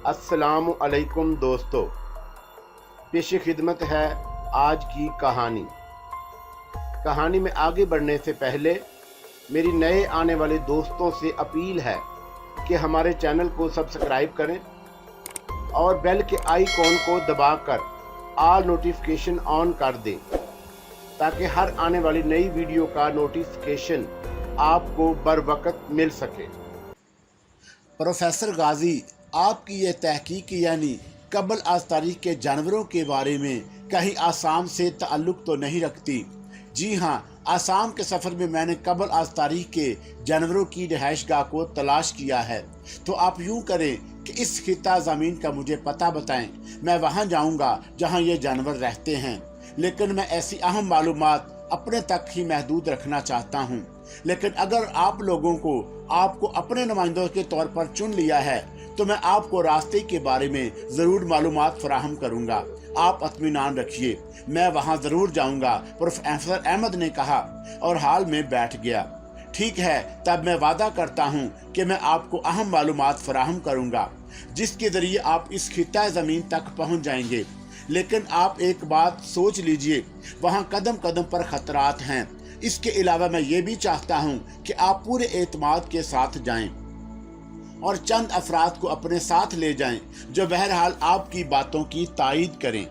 अस्सलामु अलैकुम दोस्तों, पेश खिदमत है आज की कहानी। कहानी में आगे बढ़ने से पहले मेरी नए आने वाले दोस्तों से अपील है कि हमारे चैनल को सब्सक्राइब करें और बेल के आइकॉन को दबाकर ऑल नोटिफिकेशन ऑन कर दें ताकि हर आने वाली नई वीडियो का नोटिफिकेशन आपको बर वक्त मिल सके। प्रोफेसर गाजी, आपकी ये तहकीक यानी कबल आज तारीख के जानवरों के बारे में कहीं आसाम से ताल्लुक़ तो नहीं रखती? जी हाँ, आसाम के सफ़र में मैंने कबल आज तारीख के जानवरों की रिहाइशगाह को तलाश किया है। तो आप यूँ करें कि इस खिता ज़मीन का मुझे पता बताएं, मैं वहाँ जाऊँगा जहाँ ये जानवर रहते हैं। लेकिन मैं ऐसी अहम मालूमात अपने तक ही महदूद रखना चाहता हूँ। लेकिन अगर आप लोगों को आपको अपने नुमाइंदों के तौर पर चुन लिया है तो मैं आपको रास्ते के बारे में ज़रूर मालूमात फराहम करूँगा। आप इत्मीनान रखिए, मैं वहाँ ज़रूर जाऊँगा, प्रोफेसर अहमद ने कहा और हाल में बैठ गया। ठीक है, तब मैं वादा करता हूँ कि मैं आपको अहम मालूमात फराहम करूँगा जिसके ज़रिए आप इस खिता ज़मीन तक पहुँच जाएंगे। लेकिन आप एक बात सोच लीजिए, वहाँ कदम कदम पर ख़तरात हैं। इसके अलावा मैं ये भी चाहता हूँ कि आप पूरे एतमाद के साथ जाएं और चंद अफराद को अपने साथ ले जाएं जो बहरहाल आपकी बातों की तायीद करें।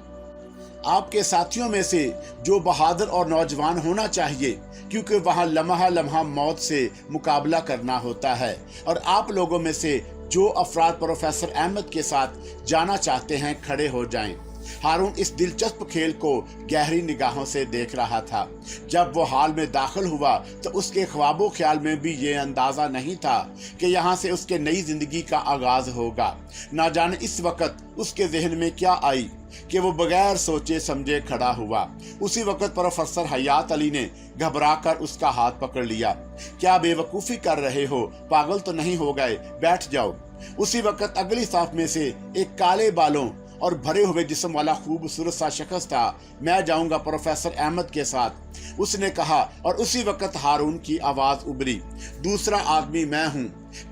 आपके साथियों में से जो बहादुर और नौजवान होना चाहिए, क्योंकि वहाँ लम्हा लम्हा मौत से मुकाबला करना होता है। और आप लोगों में से जो अफराद प्रोफेसर अहमद के साथ जाना चाहते हैं, खड़े हो जाएं। हारून इस दिलचस्प खेल को गहरी निगाहों से देख रहा था। जब वो हाल में दाखिल हुआ तो उसके ख्वाबो ख्याल में भी ये अंदाज़ा नहीं था कि यहाँ से उसके नई जिंदगी का आगाज होगा। ना जाने इस वक्त उसके जहन में क्या आई कि वो बगैर सोचे समझे खड़ा हुआ। उसी वक्त प्रोफेसर हयात अली ने घबराकर उसका हाथ पकड़ लिया। क्या बेवकूफ़ी कर रहे हो? पागल तो नहीं हो गए? बैठ जाओ। उसी वक्त अगली साफ में से एक काले बालों और भरे हुए जिस्म वाला खूबसूरत सा शख्स था। मैं जाऊंगा प्रोफेसर अहमद के साथ, उसने कहा। और उसी वक्त हारून की आवाज़ उभरी, दूसरा आदमी मैं हूँ।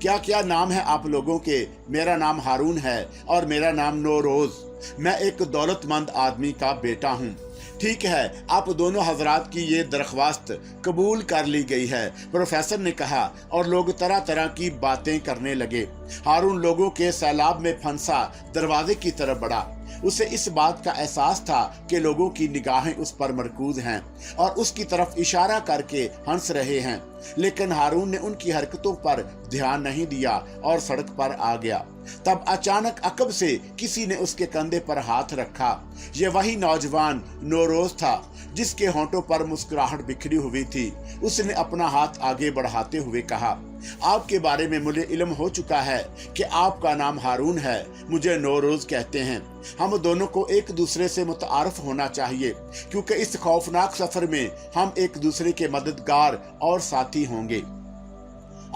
क्या क्या नाम है आप लोगों के? मेरा नाम हारून है और मेरा नाम नौरोज़। मैं एक दौलतमंद आदमी का बेटा हूँ। ठीक है, आप दोनों हजरात की ये दरख्वास्त कबूल कर ली गई है, प्रोफेसर ने कहा। और लोग तरह तरह की बातें करने लगे। हारून लोगों के सैलाब में फंसा दरवाजे की तरफ बढ़ा। उसे इस बात का एहसास था कि लोगों की निगाहें उस पर मरकूज हैं और उसकी तरफ इशारा करके हंस रहे हैं। लेकिन हारून ने उनकी हरकतों पर ध्यान नहीं दिया और सड़क पर आ गया। तब अचानक अकब से किसी ने उसके कंधे पर हाथ रखा। ये वही नौजवान नौरोज था जिसके होंठों पर मुस्कुराहट बिखरी हुई थी। उसने अपना हाथ आगे बढ़ाते हुए कहा, आपके बारे में मुझे इल्म हो चुका है कि आपका नाम हारून है, मुझे नौरोज कहते हैं। हम दोनों को एक दूसरे से मुतारफ होना चाहिए, क्योंकि इस खौफनाक सफर में हम एक दूसरे के मददगार और साथी होंगे।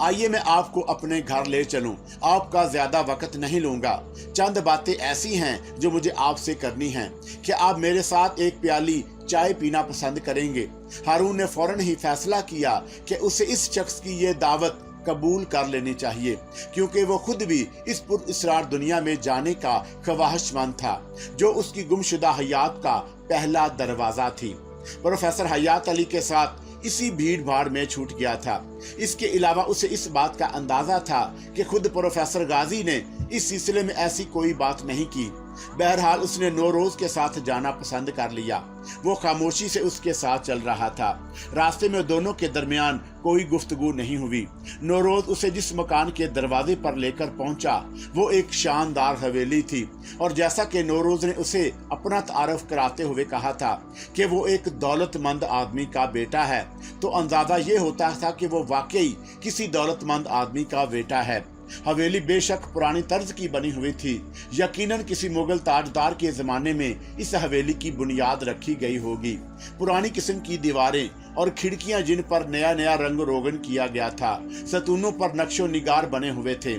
आइए मैं आपको अपने घर ले चलूं, आपका ज्यादा वक्त नहीं लूंगा। चंद बातें ऐसी हैं जो मुझे आपसे करनी हैं। क्या आप मेरे साथ एक प्याली चाय पीना पसंद करेंगे? हारून ने फौरन ही फैसला किया कि उसे इस शख्स की ये दावत कबूल कर लेनी चाहिए, क्योंकि वो खुद भी इस पुरअसरार दुनिया में जाने का ख्वाहिशमंद था, जो उसकी गुमशुदा हयात का पहला दरवाजा थी। प्रोफेसर हयात अली के साथ इसी भीड़ भाड़ में छूट गया था। इसके अलावा उसे इस बात का अंदाजा था कि खुद प्रोफेसर गाजी ने इस सिलसिले में ऐसी कोई बात नहीं की। बहरहाल उसने नौरोज के साथ जाना पसंद कर लिया। वो खामोशी से उसके साथ चल रहा था। रास्ते में दोनों के दरमियान कोई गुफ्तगू नहीं हुई। नौरोज उसे जिस मकान के दरवाजे पर लेकर पहुंचा वो एक शानदार हवेली थी। और जैसा कि नौरोज ने उसे अपना तारफ कराते हुए कहा था कि वो एक दौलतमंद आदमी का बेटा है, तो अंदाजा ये होता था कि वो वाकई किसी दौलतमंद आदमी का बेटा है। हवेली बेशक पुरानी तर्ज की बनी हुई थी। यकीनन किसी मुगल ताजदार के जमाने में इस हवेली की बुनियाद रखी गई होगी। पुरानी किस्म की दीवारें और खिड़कियां जिन पर नया नया रंग रोगन किया गया था, सतूनों पर नक्शो निगार बने हुए थे।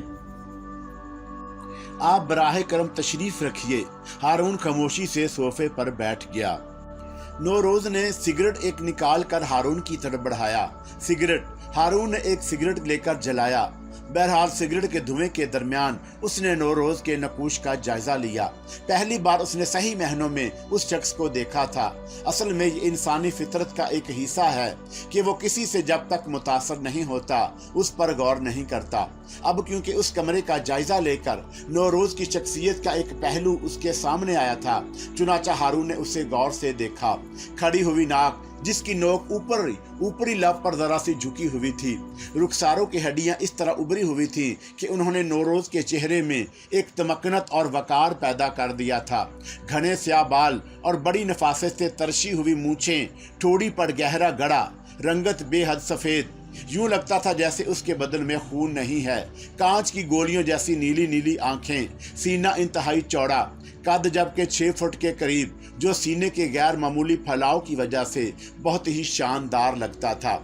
आप बराह करम तशरीफ रखिए। हारून खामोशी से सोफे पर बैठ गया। नौरोज ने सिगरेट एक निकाल कर हारून की तरफ बढ़ाया। सिगरेट हारून ने एक सिगरेट लेकर जलाया। बहरहाल सिगरेट के धुएं के दरमियान उसने नौरोज के नकूश का जायजा लिया। पहली बार उसने सही मायनों में उस शख्स को देखा था। असल में ये इंसानी फितरत का एक हिस्सा है कि वो किसी से जब तक मुतासर नहीं होता उस पर गौर नहीं करता। अब क्योंकि उस कमरे का जायजा लेकर नौरोज की शख्सियत का एक पहलू उसके सामने आया था, चुनाचा हारून ने उसे गौर से देखा। खड़ी हुई नाक जिसकी नोक ऊपरी लब पर जरा सी झुकी हुई थी, रुखसारों की हड्डियां इस तरह उभरी हुई थी कि उन्होंने नौरोज के चेहरे में एक तमक्कनत और वकार पैदा कर दिया था। घने स्याह बाल और बड़ी नफासत से तरशी हुई मूछें, ठोड़ी पर गहरा गड़ा, रंगत बेहद सफेद, यूं लगता था जैसे उसके बदन में खून नहीं है। कांच की गोलियों जैसी नीली नीली आंखें, सीना इंतहाई चौड़ा, कद जबकि 6 फुट के करीब, जो सीने के गैर मामूली फैलाव की वजह से बहुत ही शानदार लगता था।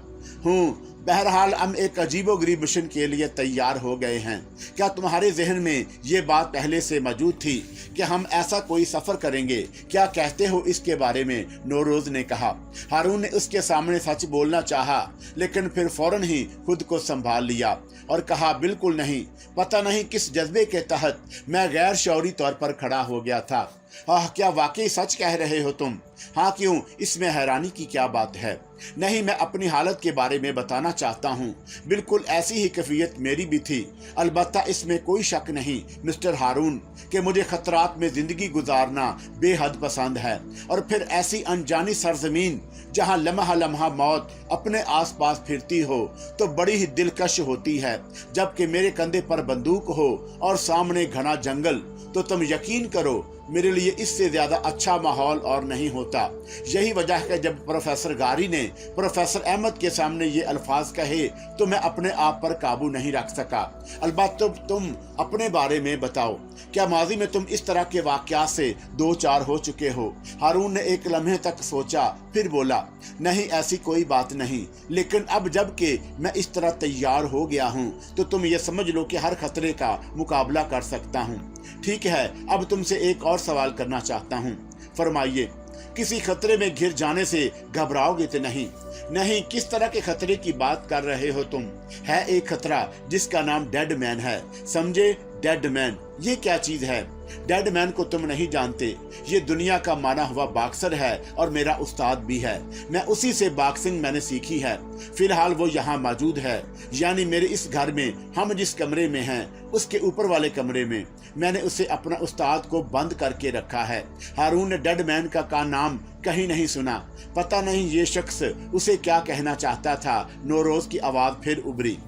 बहरहाल हम एक अजीबोगरीब मिशन के लिए तैयार हो गए हैं। क्या तुम्हारे जहन में ये बात पहले से मौजूद थी कि हम ऐसा कोई सफर करेंगे? क्या कहते हो इसके बारे में? नौरोज ने कहा। हारून ने उसके सामने सच बोलना चाहा, लेकिन फिर फौरन ही खुद को संभाल लिया और कहा, बिल्कुल नहीं। पता नहीं किस जज्बे के तहत मैं गैर शौरी तौर पर खड़ा हो गया था। क्या वाकई सच कह रहे हो तुम? हाँ, क्यों? इसमें हैरानी की क्या बात है? नहीं, मैं अपनी हालत के बारे में बताना चाहता हूँ। बिल्कुल ऐसी ही कैफियत मेरी भी थी। अलबत्ता इसमें कोई शक नहीं मिस्टर हारून कि मुझे खतरात में जिंदगी गुजारना बेहद पसंद है, और फिर ऐसी अनजानी सरजमीन जहाँ लम्हा लम्हा मौत अपने आसपास फिरती हो तो बड़ी ही दिलकश होती है। जबकि मेरे कंधे पर बंदूक हो और सामने घना जंगल, तो तुम यकीन करो मेरे लिए इससे ज्यादा अच्छा माहौल और नहीं होता। यही वजह है कि जब प्रोफेसर गारी ने प्रोफेसर अहमद के सामने ये अल्फाज कहे तो मैं अपने आप पर काबू नहीं रख सका। अलबत्ता तुम अपने बारे में बताओ, क्या माजी में तुम इस तरह के वाकयात से 2-4 हो चुके हो? हारून ने एक लम्हे तक सोचा, फिर बोला, नहीं, ऐसी कोई बात नहीं, लेकिन अब जबकि मैं इस तरह तैयार हो गया हूँ तो तुम ये समझ लो कि हर खतरे का मुकाबला कर सकता हूँ। ठीक है, अब तुमसे एक और सवाल करना चाहता हूँ, फरमाइए। किसी खतरे में घिर जाने से घबराओगे तो नहीं? नहीं, किस तरह के खतरे की बात कर रहे हो तुम? है एक खतरा जिसका नाम डेड मैन है, समझे? डेड मैन, ये क्या चीज है? डेड मैन को तुम नहीं जानते? ये दुनिया का माना हुआ बॉक्सर है और मेरा उस्ताद भी है। मैं उसी से बॉक्सिंग मैंने सीखी है। फिलहाल वो यहाँ मौजूद है, यानी मेरे इस घर में। हम जिस कमरे में हैं उसके ऊपर वाले कमरे में मैंने उसे अपना उस्ताद को बंद करके रखा है। हारून ने डेड मैन का नाम कहीं नहीं सुना। पता नहीं ये शख्स उसे क्या कहना चाहता था। नौरोज की आवाज फिर उभरी।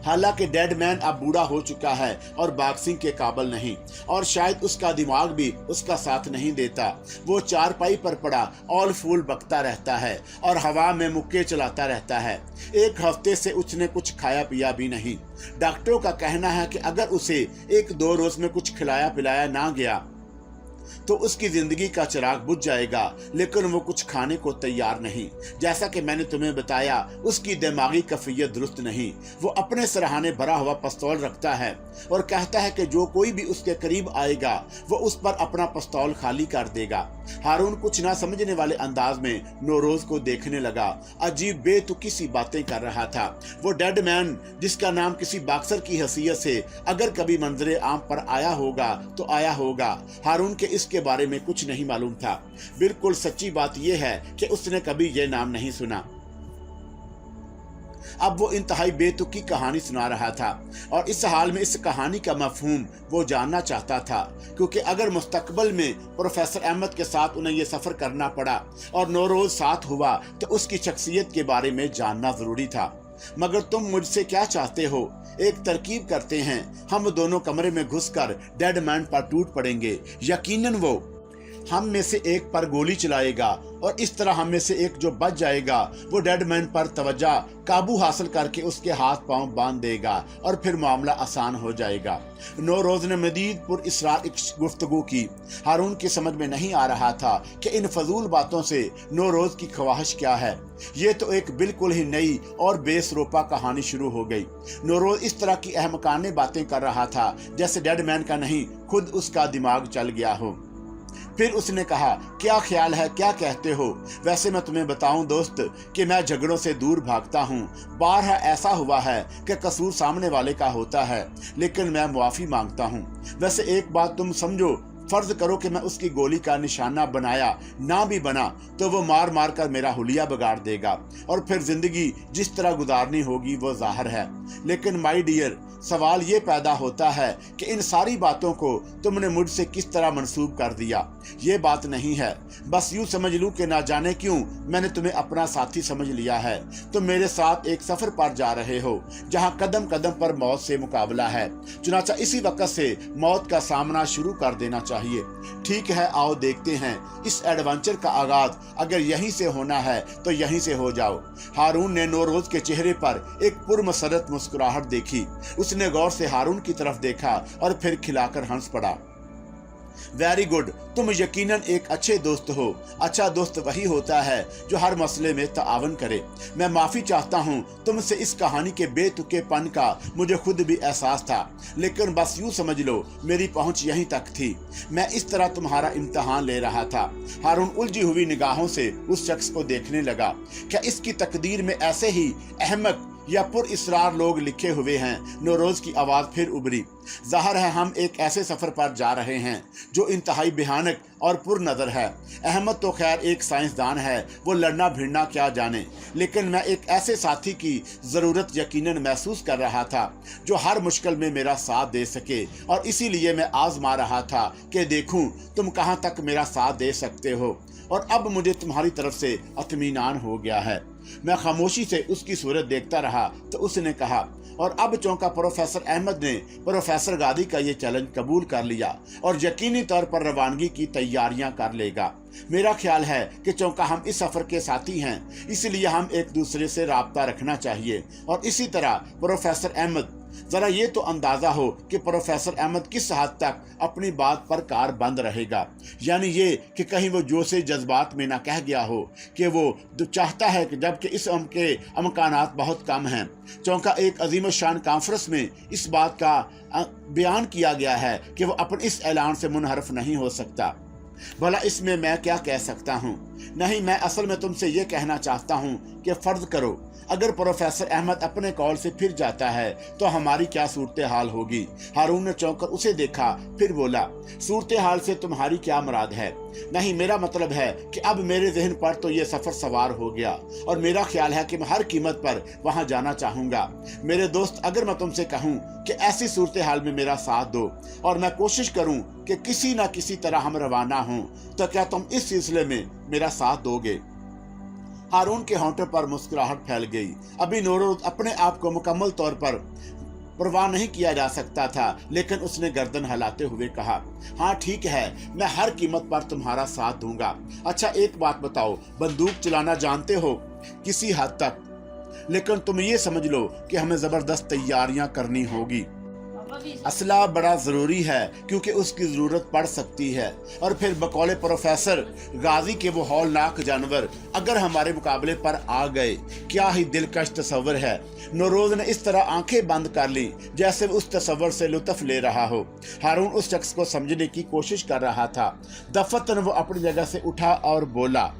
हालांकि डेड मैन अब बूढ़ा हो चुका है और बॉक्सिंग के काबिल नहीं, और शायद उसका दिमाग भी उसका साथ नहीं देता। वो चारपाई पर पड़ा ऑल फूल बकता रहता है और हवा में मुक्के चलाता रहता है। एक हफ्ते से उसने कुछ खाया पिया भी नहीं। डॉक्टरों का कहना है कि अगर उसे 1-2 रोज में कुछ खिलाया पिलाया ना गया तो उसकी जिंदगी का चिराग बुझ जाएगा, लेकिन वो कुछ खाने को तैयार नहीं। जैसा कि मैंने तुम्हें बताया, उसकी दिमागी कैफियत दुरुस्त नहीं। वो अपने सराहने भरा हुआ पिस्तौल रखता है और कहता है कि जो कोई भी उसके करीब आएगा वो उस पर अपना पिस्तौल खाली कर देगा। हारून कुछ ना समझने वाले अंदाज में नौरोज को देखने लगा। अजीब बेतुकी सी बातें कर रहा था। वो डेड मैन जिसका नाम किसी बॉक्सर की हैसियत से अगर कभी मंजरे आम पर आया होगा तो आया होगा। हारून के इसके बारे में कुछ नहीं मालूम था। बिल्कुल सच्ची बात यह है कि उसने कभी यह नाम नहीं सुना। अब वो इंतहाई बेतुकी कहानी सुना रहा था और इस हाल में इस कहानी का मफहूम वो जानना चाहता था, क्योंकि अगर मुस्तकबिल में प्रोफेसर अहमद के साथ उन्हें ये सफर करना पड़ा और नौरोज साथ हुआ तो उसकी शख्सियत के बारे में जानना जरूरी था। मगर तुम मुझसे क्या चाहते हो? एक तरकीब करते हैं, हम दोनों कमरे में घुसकर डेड मैन पर टूट पड़ेंगे। यकीनन वो हम में से एक पर गोली चलाएगा और इस तरह हम में से एक जो बच जाएगा वो डेड मैन पर तवज्जो काबू हासिल करके उसके हाथ पांव बांध देगा और फिर मामला आसान हो जाएगा। नौरोज ने मजीद पुरइसरार गुफ्तगू की। हारून की समझ में नहीं आ रहा था कि इन फजूल बातों से नौरोज की ख्वाहिश क्या है। ये तो एक बिल्कुल ही नई और बेसरोपा कहानी शुरू हो गई। नौरोज इस तरह की अहमकाने बातें कर रहा था जैसे डेड मैन का नहीं खुद उसका दिमाग चल गया हो। फिर उसने कहा, क्या ख्याल है, क्या कहते हो? वैसे मैं तुम्हें बताऊं दोस्त कि मैं झगड़ों से दूर भागता हूं। बारहा ऐसा हुआ है कि कसूर सामने वाले का होता है, लेकिन मैं मुआफी मांगता हूं। वैसे एक बात तुम समझो, फर्ज करो कि मैं उसकी गोली का निशाना बनाया ना भी बना तो वो मार मार कर मेरा हुलिया बिगाड़ देगा और फिर जिंदगी जिस तरह गुजारनी होगी वो जाहिर है। लेकिन माय डियर, सवाल ये पैदा होता है कि इन सारी बातों को तुमने मुझसे किस तरह मंसूब कर दिया। ये बात नहीं है, बस यूं समझ लूं कि ना जाने क्यों मैंने तुम्हें अपना साथी समझ लिया है। तुम मेरे साथ एक सफर पर जा रहे हो जहां कदम कदम पर मौत से मुकाबला है। चुनाचा इसी वक्त से मौत का सामना शुरू कर देना चाहिए। ठीक है, आओ देखते हैं इस एडवेंचर का आगाज अगर यहीं से होना है तो यहीं से हो जाओ। हारून ने नौरोज के चेहरे पर एक पुरमसरत मुस्कुराहट देखी। उसने गौर से हारून की तरफ देखा और फिर खिलाकर हंस पड़ा। वेरी गुड, तुम यकीनन एक अच्छे दोस्त हो। अच्छा दोस्त वही होता है जो हर मसले में ताआवन करे। मैं माफी चाहता हूँ तुमसे, इस कहानी के बेतुकेपन का मुझे खुद भी एहसास था, लेकिन बस यूं समझ लो मेरी पहुंच यहीं तक थी। मैं इस तरह तुम्हारा इम्तिहान ले रहा था। हारून उलझी हुई निगाहों से उस शख्स को देखने लगा। क्या इसकी तकदीर में ऐसे ही अहमक या पुर इसरार लोग लिखे हुए हैं? नौरोज की आवाज फिर उभरी। जाहिर है हम एक ऐसे सफर पर जा रहे हैं जो इंतहाई भयानक और पुर नजर है। अहमद तो खैर एक साइंसदान है, वो लड़ना भिड़ना क्या जाने, लेकिन मैं एक ऐसे साथी की जरूरत यकीनन महसूस कर रहा था जो हर मुश्किल में मेरा साथ दे सके, और इसीलिए मैं आजमा रहा था कि देखूं तुम कहां तक मेरा साथ दे सकते हो। और अब मुझे तुम्हारी तरफ से इत्मीनान हो गया है। मैं खामोशी से उसकी सूरत देखता रहा तो उसने कहा, और अब चौंका प्रोफेसर अहमद ने प्रोफेसर गादी का ये चैलेंज कबूल कर लिया और यकीनी तौर पर रवानगी की तैयारियां कर लेगा। मेरा ख्याल है कि चौंका हम इस सफर के साथी हैं, इसलिए हम एक दूसरे से राब्ता रखना चाहिए। और इसी तरह प्रोफेसर अहमद, जरा ये तो अंदाजा हो कि प्रोफेसर अहमद किस हद तक अपनी बात पर कारबंद रहेगा। यानी ये कि कहीं वो जोशे जज्बात में ना कह गया हो कि वो चाहता है कि, जबकि इस के अमकानात बहुत कम हैं। चौंका एक अजीम शान कॉन्फ्रेंस में इस बात का बयान किया गया है कि वो अपने इस ऐलान से मुनहरफ नहीं हो सकता। भला इसमें मैं क्या कह सकता हूँ? नहीं, मैं असल में तुमसे ये कहना चाहता हूँ कि फर्ज करो अगर प्रोफेसर अहमद अपने कॉल से फिर जाता है तो हमारी क्या सूरत हाल होगी? हारून ने चौंक कर उसे देखा, फिर बोला, सूरत हाल से तुम्हारी क्या मुराद है? नहीं, मेरा मतलब है कि अब मेरे जहन पर तो ये सफर सवार हो गया और मेरा ख्याल है कि मैं हर कीमत पर वहां जाना चाहूंगा। मेरे दोस्त, अगर मैं तुमसे कहूं कि ऐसी सूरत हाल में मेरा साथ दो और मैं कोशिश करूं कि किसी न किसी तरह हम रवाना हों, तो क्या तुम इस सिलसिले में मेरा साथ दोगे? हारून के होंठों पर मुस्कुराहट फैल गई। अभी नौरोज अपने आप को मुकम्मल तौर पर परवाह नहीं किया जा सकता था, लेकिन उसने गर्दन हिलाते हुए कहा, हाँ ठीक है, मैं हर कीमत पर तुम्हारा साथ दूंगा। अच्छा एक बात बताओ, बंदूक चलाना जानते हो? किसी हद तक, लेकिन तुम ये समझ लो कि हमें जबरदस्त तैयारियां करनी होगी। असला बड़ा जरूरी है क्योंकि उसकी जरूरत पड़ सकती है। और फिर बकौले प्रोफेसर गाजी के वो हौलनाक जानवर अगर हमारे मुकाबले पर आ गए, क्या ही दिलकश तस्वर है। नौरोज ने इस तरह आंखें बंद कर ली जैसे वो उस तस्वर से लुत्फ ले रहा हो। हारून उस शख्स को समझने की कोशिश कर रहा था। दफतन वो अपनी जगह से उठा और बोला,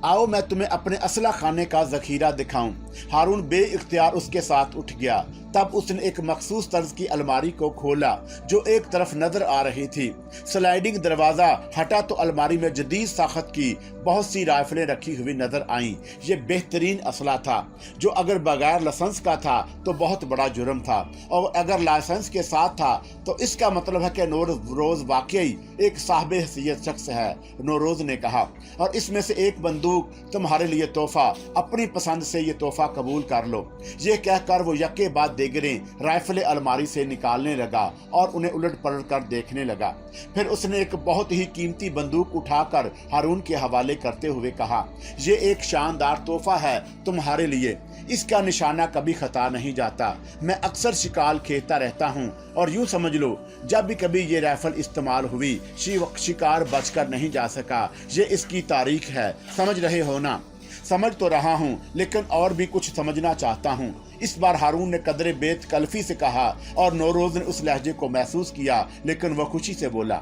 आओ मैं तुम्हें अपने असला खाने का जखीरा दिखाऊं। हारून बे इख्तियार उसके साथ उठ गया। तब उसने एक मखसूस तर्ज की अलमारी को खोला जो एक तरफ नजर आ रही थी। स्लाइडिंग दरवाजा हटा तो अलमारी में जदीद साखत की बहुत सी राइफलें रखी हुई नजर आईं। ये बेहतरीन असला था जो अगर बगैर लाइसेंस का था तो बहुत बड़ा जुर्म था, और अगर लाइसेंस के साथ था तो इसका मतलब है कि नौरोज वाकई एक साहिब हैसियत शख्स है। नौरोज ने कहा, और इसमें से एक बंदूक तुम्हारे लिए तोहफा, अपनी पसंद से ये तोहफा कबूल कर लो। ये कहकर वो यके बाद देगरें राइफलें अलमारी से निकालने लगा और उन्हें उलट पलट कर देखने लगा। फिर उसने एक बहुत ही कीमती बंदूक उठाकर हारून के हवाले करते हुए कहा, ये एक शानदार तोहफा है तुम्हारे लिए, इसका निशाना कभी खता नहीं जाता। मैं अक्सर शिकार खेलता रहता हूँ और यूं समझ लो जब भी कभी ये राइफल इस्तेमाल हुई शिकार बचकर नहीं जा सका। ये इसकी तारीख है, समझ रहे हो ना? समझ तो रहा हूँ, लेकिन और भी कुछ समझना चाहता हूँ। इस बार हारून ने कदरे बेत कल्फी से कहा और नौरोज ने उस लहजे को महसूस किया, लेकिन वह खुशी से बोला।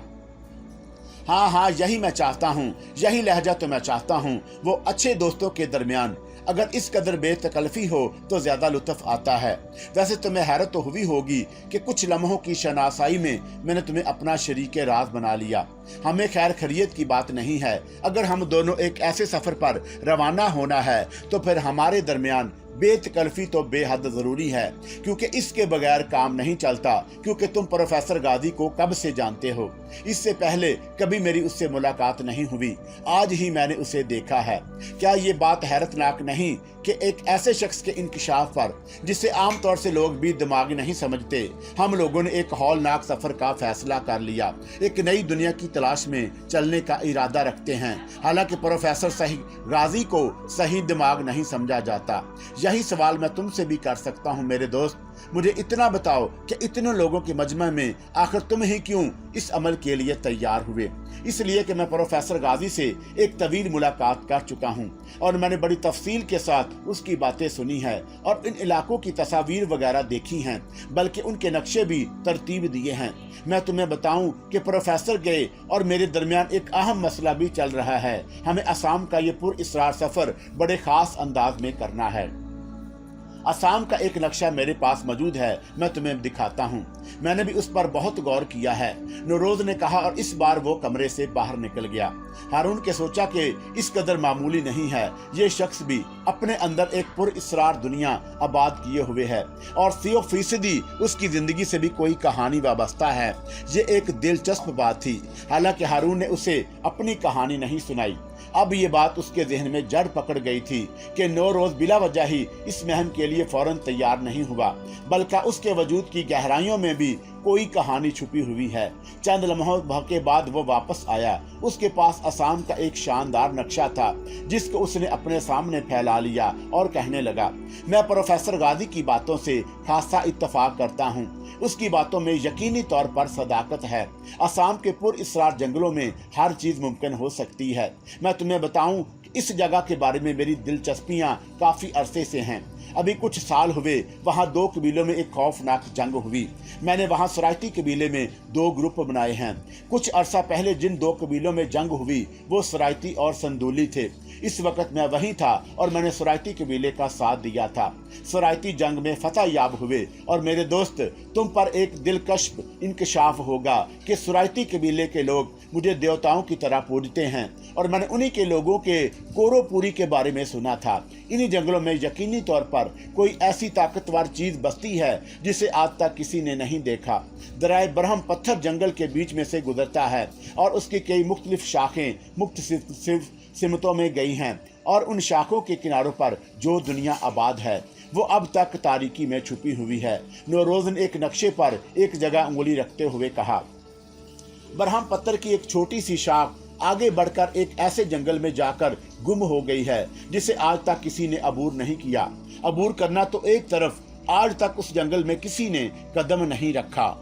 हाँ, यही मैं चाहता हूँ, यही लहजा तो मैं चाहता हूँ, वो अच्छे दोस्तों के दरमियान अगर इस कदर बेतकल्फी हो तो ज्यादा लुत्फ आता है। वैसे तुम्हें हैरत तो हुई होगी कि कुछ लम्हों की शनासाई में मैंने तुम्हें अपना शरीके राज बना लिया। हमें खैर खैरियत की बात नहीं है। अगर हम दोनों एक ऐसे सफर पर रवाना होना है तो फिर हमारे दरमियान बेतकल्फी तो बेहद जरूरी है, क्योंकि इसके बगैर काम नहीं चलता। क्योंकि तुम प्रोफेसर गाजी को कब से जानते हो? इससे पहले कभी मेरी उससे मुलाकात नहीं हुई, आज ही मैंने उसे देखा है। क्या ये बात हैरतनाक नहीं कि एक ऐसे शख्स के इंकशाफ पर, जिसे आमतौर से लोग भी दिमाग नहीं समझते, हम लोगों ने एक हौलनाक सफर का फैसला कर लिया, एक नई दुनिया की तलाश में चलने का इरादा रखते हैं। हालांकि प्रोफेसर सही गाजी को सही दिमाग नहीं समझा जाता। यही सवाल मैं तुमसे भी कर सकता हूँ मेरे दोस्त। मुझे इतना बताओ कि इतने लोगों के मजमे में आखिर तुम ही क्यों इस अमल के लिए तैयार हुए? इसलिए कि मैं प्रोफेसर गाजी से एक तवील मुलाकात कर चुका हूँ और मैंने बड़ी तफसील के साथ उसकी बातें सुनी है और इन इलाकों की तस्वीर वगैरह देखी हैं, बल्कि उनके नक्शे भी तरतीब दिए हैं। मैं तुम्हें बताऊं कि प्रोफेसर गए और मेरे दरमियान एक अहम मसला भी चल रहा है। हमें असम का ये पुरअसरार सफर बड़े खास अंदाज में करना है। असम का एक नक्शा मेरे पास मौजूद है, मैं तुम्हें दिखाता हूँ। मैंने भी उस पर बहुत गौर किया है, नौरोज ने कहा, और इस बार वो कमरे से बाहर निकल गया। हारून के सोचा कि इस कदर मामूली नहीं है, ये शख्स भी अपने अंदर एक पुरअसरार दुनिया आबाद किए हुए है और 100% उसकी जिंदगी से भी कोई कहानी वाबस्ता है। ये एक दिलचस्प बात थी। हालांकि हारून ने उसे अपनी कहानी नहीं सुनाई। अब ये बात उसके जहन में जड़ पकड़ गई थी कि नौरोज बिला वजह ही इस महम के लिए फौरन तैयार नहीं हुआ, बल्कि उसके वजूद की गहराइयों में भी कोई कहानी छुपी हुई है। चंद लम्हों के बाद वो वापस आया। उसके पास असम का एक शानदार नक्शा था, जिसको उसने अपने सामने फैला लिया और कहने लगा, मैं प्रोफेसर गाजी की बातों से खासा इत्तफाक करता हूँ। उसकी बातों में यकीनी तौर पर सदाकत है। असम के पुरअसरार जंगलों में हर चीज मुमकिन हो सकती है। मैं तुम्हें बताऊं, इस जगह के बारे में मेरी दिलचस्पियां काफी अरसे से हैं। अभी कुछ साल हुए वहां 2 कबीलों में एक खौफनाक जंग हुई। मैंने वहां सराइती कबीले में 2 ग्रुप बनाए हैं। कुछ अरसा पहले जिन 2 कबीलों में जंग हुई वो सराइती और संदूली थे। इस वक्त मैं वहीं था और मैंने सराइती कबीले का साथ दिया था। सराइती जंग में फतह याब हुए और मेरे दोस्त, तुम पर एक दिलकश इंकशाफ होगा कि सराइती कबीले के लोग मुझे देवताओं की तरह पूजते हैं और मैंने उन्हीं के लोगों के कोरोपुरी के बारे में सुना था। इन्हीं जंगलों में यकीनी तौर पर कोई ऐसी ताकतवर चीज बसती है जिसे आज तक किसी ने नहीं देखा। दरिया ब्रह्म पत्थर जंगल के बीच में से गुजरता है और उसकी कई मुख्तलिफ शाखें मुख्तलिफ सिमतों में गई हैं और उन शाखों के किनारों पर जो दुनिया आबाद है वो अब तक तारीकी में छुपी हुई है। नौरोज ने एक नक्शे पर एक जगह उंगली रखते हुए कहा, ब्रह्म पत्थर की एक छोटी सी शाख आगे बढ़कर एक ऐसे जंगल में जाकर गुम हो गई है जिसे आज तक किसी ने अबूर नहीं किया। अबूर करना तो एक तरफ, आज तक उस जंगल में किसी ने कदम नहीं रखा।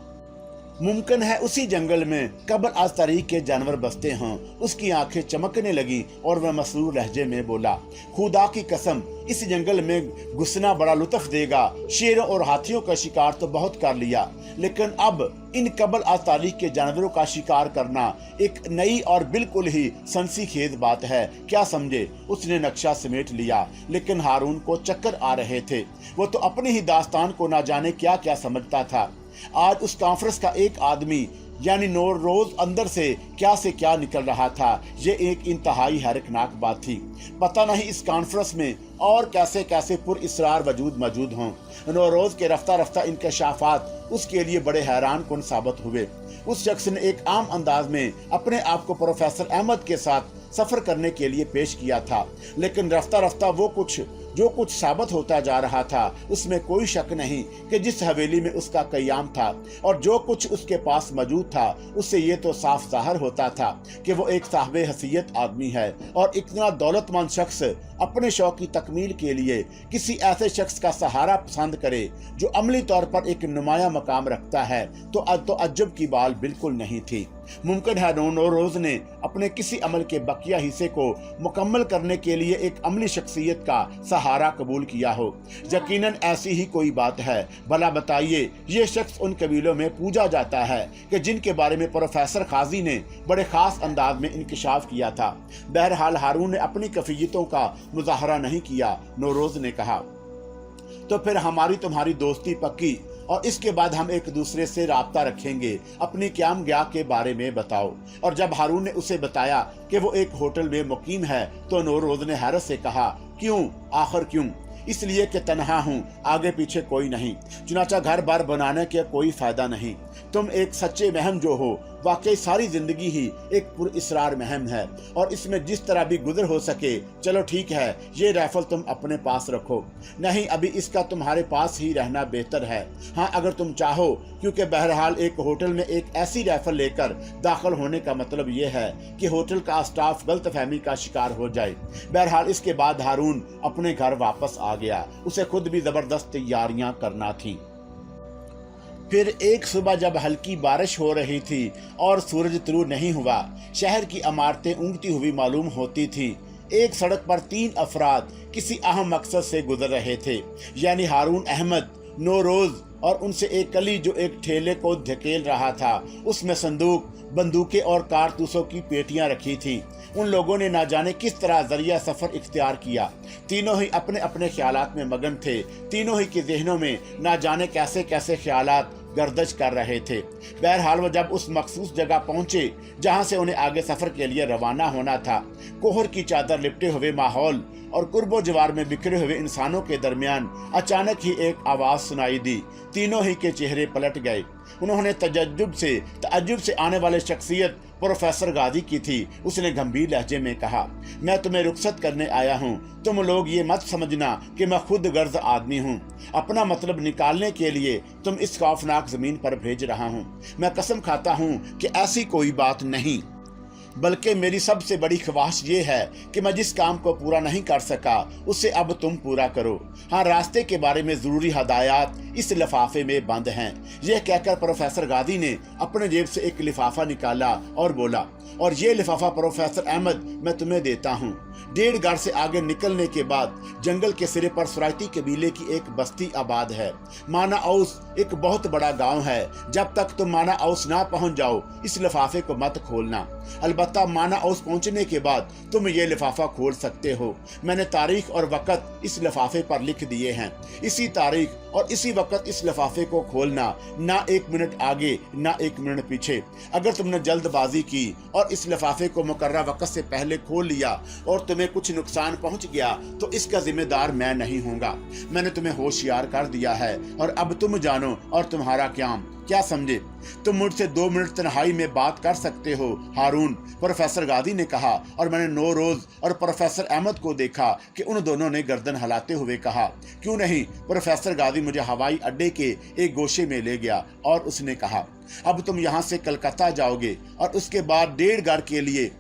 मुमकिन है उसी जंगल में कब्र आज तारीख के जानवर बसते हों। उसकी आंखें चमकने लगी और वह मसरूर लहजे में बोला, खुदा की कसम, इस जंगल में घुसना बड़ा लुत्फ देगा। शेरों और हाथियों का शिकार तो बहुत कर लिया, लेकिन अब इन कब्र आज तारीख के जानवरों का शिकार करना एक नई और बिल्कुल ही सनसीखेज बात है। क्या समझे? उसने नक्शा समेट लिया, लेकिन हारून को चक्कर आ रहे थे। वो तो अपनी ही दास्तान को ना जाने क्या क्या समझता था। आज उस कॉन्फ्रेंस का एक आदमी यानी नौरोज अंदर से क्या निकल रहा था। ये एक इंतहाई हैरतनाक बात थी। पता नहीं इस कॉन्फ्रेंस में और कैसे कैसे पुरअसरार वजूद मौजूद हों। नौरोज के रफ्ता रफ्ता इंकशाफात उसके लिए बड़े हैरान कुन साबित हुए। उस शख्स ने एक आम अंदाज में अपने आप को प्रोफेसर अहमद के साथ सफर करने के लिए पेश किया था, लेकिन रफ्ता रफ्ता वो जो कुछ साबित होता जा रहा था उसमें कोई शक नहीं कि जिस हवेली में उसका कयाम था और जो कुछ उसके पास मौजूद था उससे ये तो साफ ज़ाहिर होता था कि वो एक साहिब हसीयत आदमी है और इतना दौलतमंद शख्स अपने शौक की तकमील के लिए किसी ऐसे शख्स का सहारा पसंद करे जो अमली तौर पर एक नुमाया मकाम रखता है तो अज्जब की बात बिल्कुल नहीं थी। मुमकिन है नौरोज ने अपने किसी अमल के बकिया हिस्से को मुकम्मल करने के लिए एक अमली शख्सियत का सहारा सहारा कबूल किया हो। यकीनन ऐसी ही कोई बात है। भला बताइए, ये शख्स उन कबीलों में पूजा जाता है कि जिनके बारे में प्रोफेसर काजी ने बड़े खास अंदाज में इंकशाफ किया था। बहरहाल हारून ने अपनी कफियतों का मुजाहरा नहीं किया। नौरोज ने कहा, तो फिर हमारी तुम्हारी दोस्ती पक्की और इसके बाद हम एक दूसरे से राब्ता रखेंगे। अपनी क्याम गया के बारे में बताओ। और जब हारून ने उसे बताया कि वो एक होटल में मुकीम है तो नौरोज ने हैरत से कहा, क्यों, आखिर क्यों? इसलिए कि तन्हा हूँ, आगे पीछे कोई नहीं, चुनाचा घर बार बनाने के कोई फायदा नहीं। तुम एक सच्चे महम जो हो, वाकई सारी जिंदगी ही एक पुरइसरार महम है और इसमें जिस तरह भी गुजर हो सके। चलो ठीक है, ये राइफल तुम अपने पास रखो। नहीं, अभी इसका तुम्हारे पास ही रहना बेहतर है। हाँ, अगर तुम चाहो, क्योंकि बहरहाल एक होटल में एक ऐसी राइफल लेकर दाखिल होने का मतलब ये है कि होटल का स्टाफ गलतफहमी का शिकार हो जाए। बहरहाल इसके बाद हारून अपने घर वापस आ गया। उसे खुद भी जबरदस्त तैयारियां करना थी। फिर एक सुबह जब हल्की बारिश हो रही थी और सूरज तुलू नहीं हुआ, शहर की इमारतें ऊँगती हुई मालूम होती थी। एक सड़क पर 3 अफराद किसी अहम मकसद से गुजर रहे थे, यानी हारून अहमद, नौरोज और उनसे एक कली जो एक ठेले को धकेल रहा था। उसमें संदूक, बंदूकें और कारतूसों की पेटियां रखी थी। उन लोगों ने ना जाने किस तरह जरिया सफर इख्तियार किया। तीनों ही अपने अपने ख्यालात में मगन थे। तीनों ही के जहनों में ना जाने कैसे कैसे ख्यालात गर्दश कर रहे थे। बहरहाल वो जब उस मखसूस जगह पहुंचे जहां से उन्हें आगे सफर के लिए रवाना होना था, कोहर की चादर लिपटे हुए माहौल और कुर्बो जवार में बिखरे हुए इंसानों के दरमियान अचानक ही एक आवाज सुनाई दी। तीनों ही के चेहरे पलट गए। उन्होंने तअज्जुब से आने वाली शख्सियत प्रोफेसर गादी की थी। उसने गंभीर लहजे में कहा, मैं तुम्हें रुखसत करने आया हूँ। तुम लोग ये मत समझना कि मैं खुद गर्ज आदमी हूँ। अपना मतलब निकालने के लिए तुम इस खौफनाक जमीन पर भेज रहा हूँ। मैं कसम खाता हूँ कि ऐसी कोई बात नहीं, बल्कि मेरी सबसे बड़ी ख्वाहिश ये है कि मैं जिस काम को पूरा नहीं कर सका उसे अब तुम पूरा करो। हाँ, रास्ते के बारे में जरूरी हदायत इस लिफाफे में बंद हैं। यह कहकर प्रोफेसर गादी ने अपने जेब से एक लिफाफा निकाला और बोला, और ये लिफाफा प्रोफेसर अहमद मैं तुम्हें देता हूँ। 1.5 गाड़ से आगे निकलने के बाद जंगल के सिरे पर सुराइती कबीले की एक बस्ती आबाद है। माना औस एक बहुत बड़ा गांव है। जब तक तुम माना औस ना पहुंच जाओ इस लिफाफे को मत खोलना। अलबत्ता माना औस पहुंचने के बाद तुम ये लिफाफा खोल सकते हो। मैंने तारीख और वक्त इस लिफाफे पर लिख दिए हैं। इसी तारीख और इसी वक्त इस लिफाफे को खोलना, ना 1 मिनट आगे ना 1 मिनट पीछे। अगर तुमने जल्दबाजी की और इस लिफाफे को मुकर्रर वक्त से पहले खोल लिया और तुम्हें कुछ नुकसान पहुंच गया तो इसका जिम्मेदार मैं नहीं होऊंगा। मैंने तुम्हें होशियार कर दिया है और अब तुम जानो और तुम्हारा क्या समझे। तुम मुझसे 2 मिनट तन्हाई में बात कर सकते हो हारून, प्रोफेसर गादी ने कहा। और मैंने नौरोज और प्रोफेसर अहमद को देखा कि उन दोनों ने गर्दन हिलाते हुए कहा, क्यों नहीं। प्रोफेसर गादी मुझे हवाई अड्डे के एक गोशे में ले गया और उसने कहा, अब तुम यहाँ से कलकत्ता जाओगे और उसके बाद 1.5 गाड़ के लिए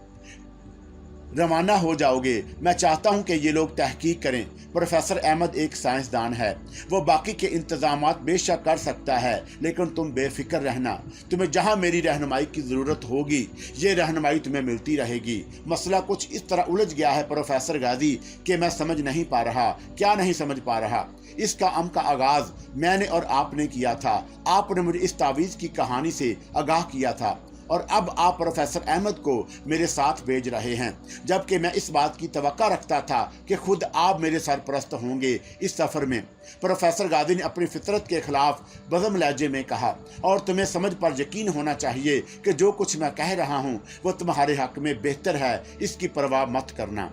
रवाना हो जाओगे। मैं चाहता हूं कि ये लोग तहकीक करें। प्रोफेसर अहमद एक साइंसदान है, वो बाकी के इंतजामात बेशक कर सकता है, लेकिन तुम बेफिक्र रहना। तुम्हें जहां मेरी रहनुमाई की जरूरत होगी ये रहनुमाई तुम्हें मिलती रहेगी। मसला कुछ इस तरह उलझ गया है प्रोफेसर गादी कि मैं समझ नहीं पा रहा। क्या नहीं समझ पा रहा? इस काम का आगाज मैंने और आपने किया था। आपने मुझे इस तावीज की कहानी से आगाह किया था और अब आप प्रोफेसर अहमद को मेरे साथ भेज रहे हैं, जबकि मैं इस बात की तवक्का रखता था कि खुद आप मेरे सरपरस्त होंगे इस सफर में। प्रोफेसर गादी ने अपनी फितरत के खिलाफ बज़म लहजे में कहा, और तुम्हें समझ पर यकीन होना चाहिए कि जो कुछ मैं कह रहा हूँ वो तुम्हारे हक में बेहतर है, इसकी परवाह मत करना।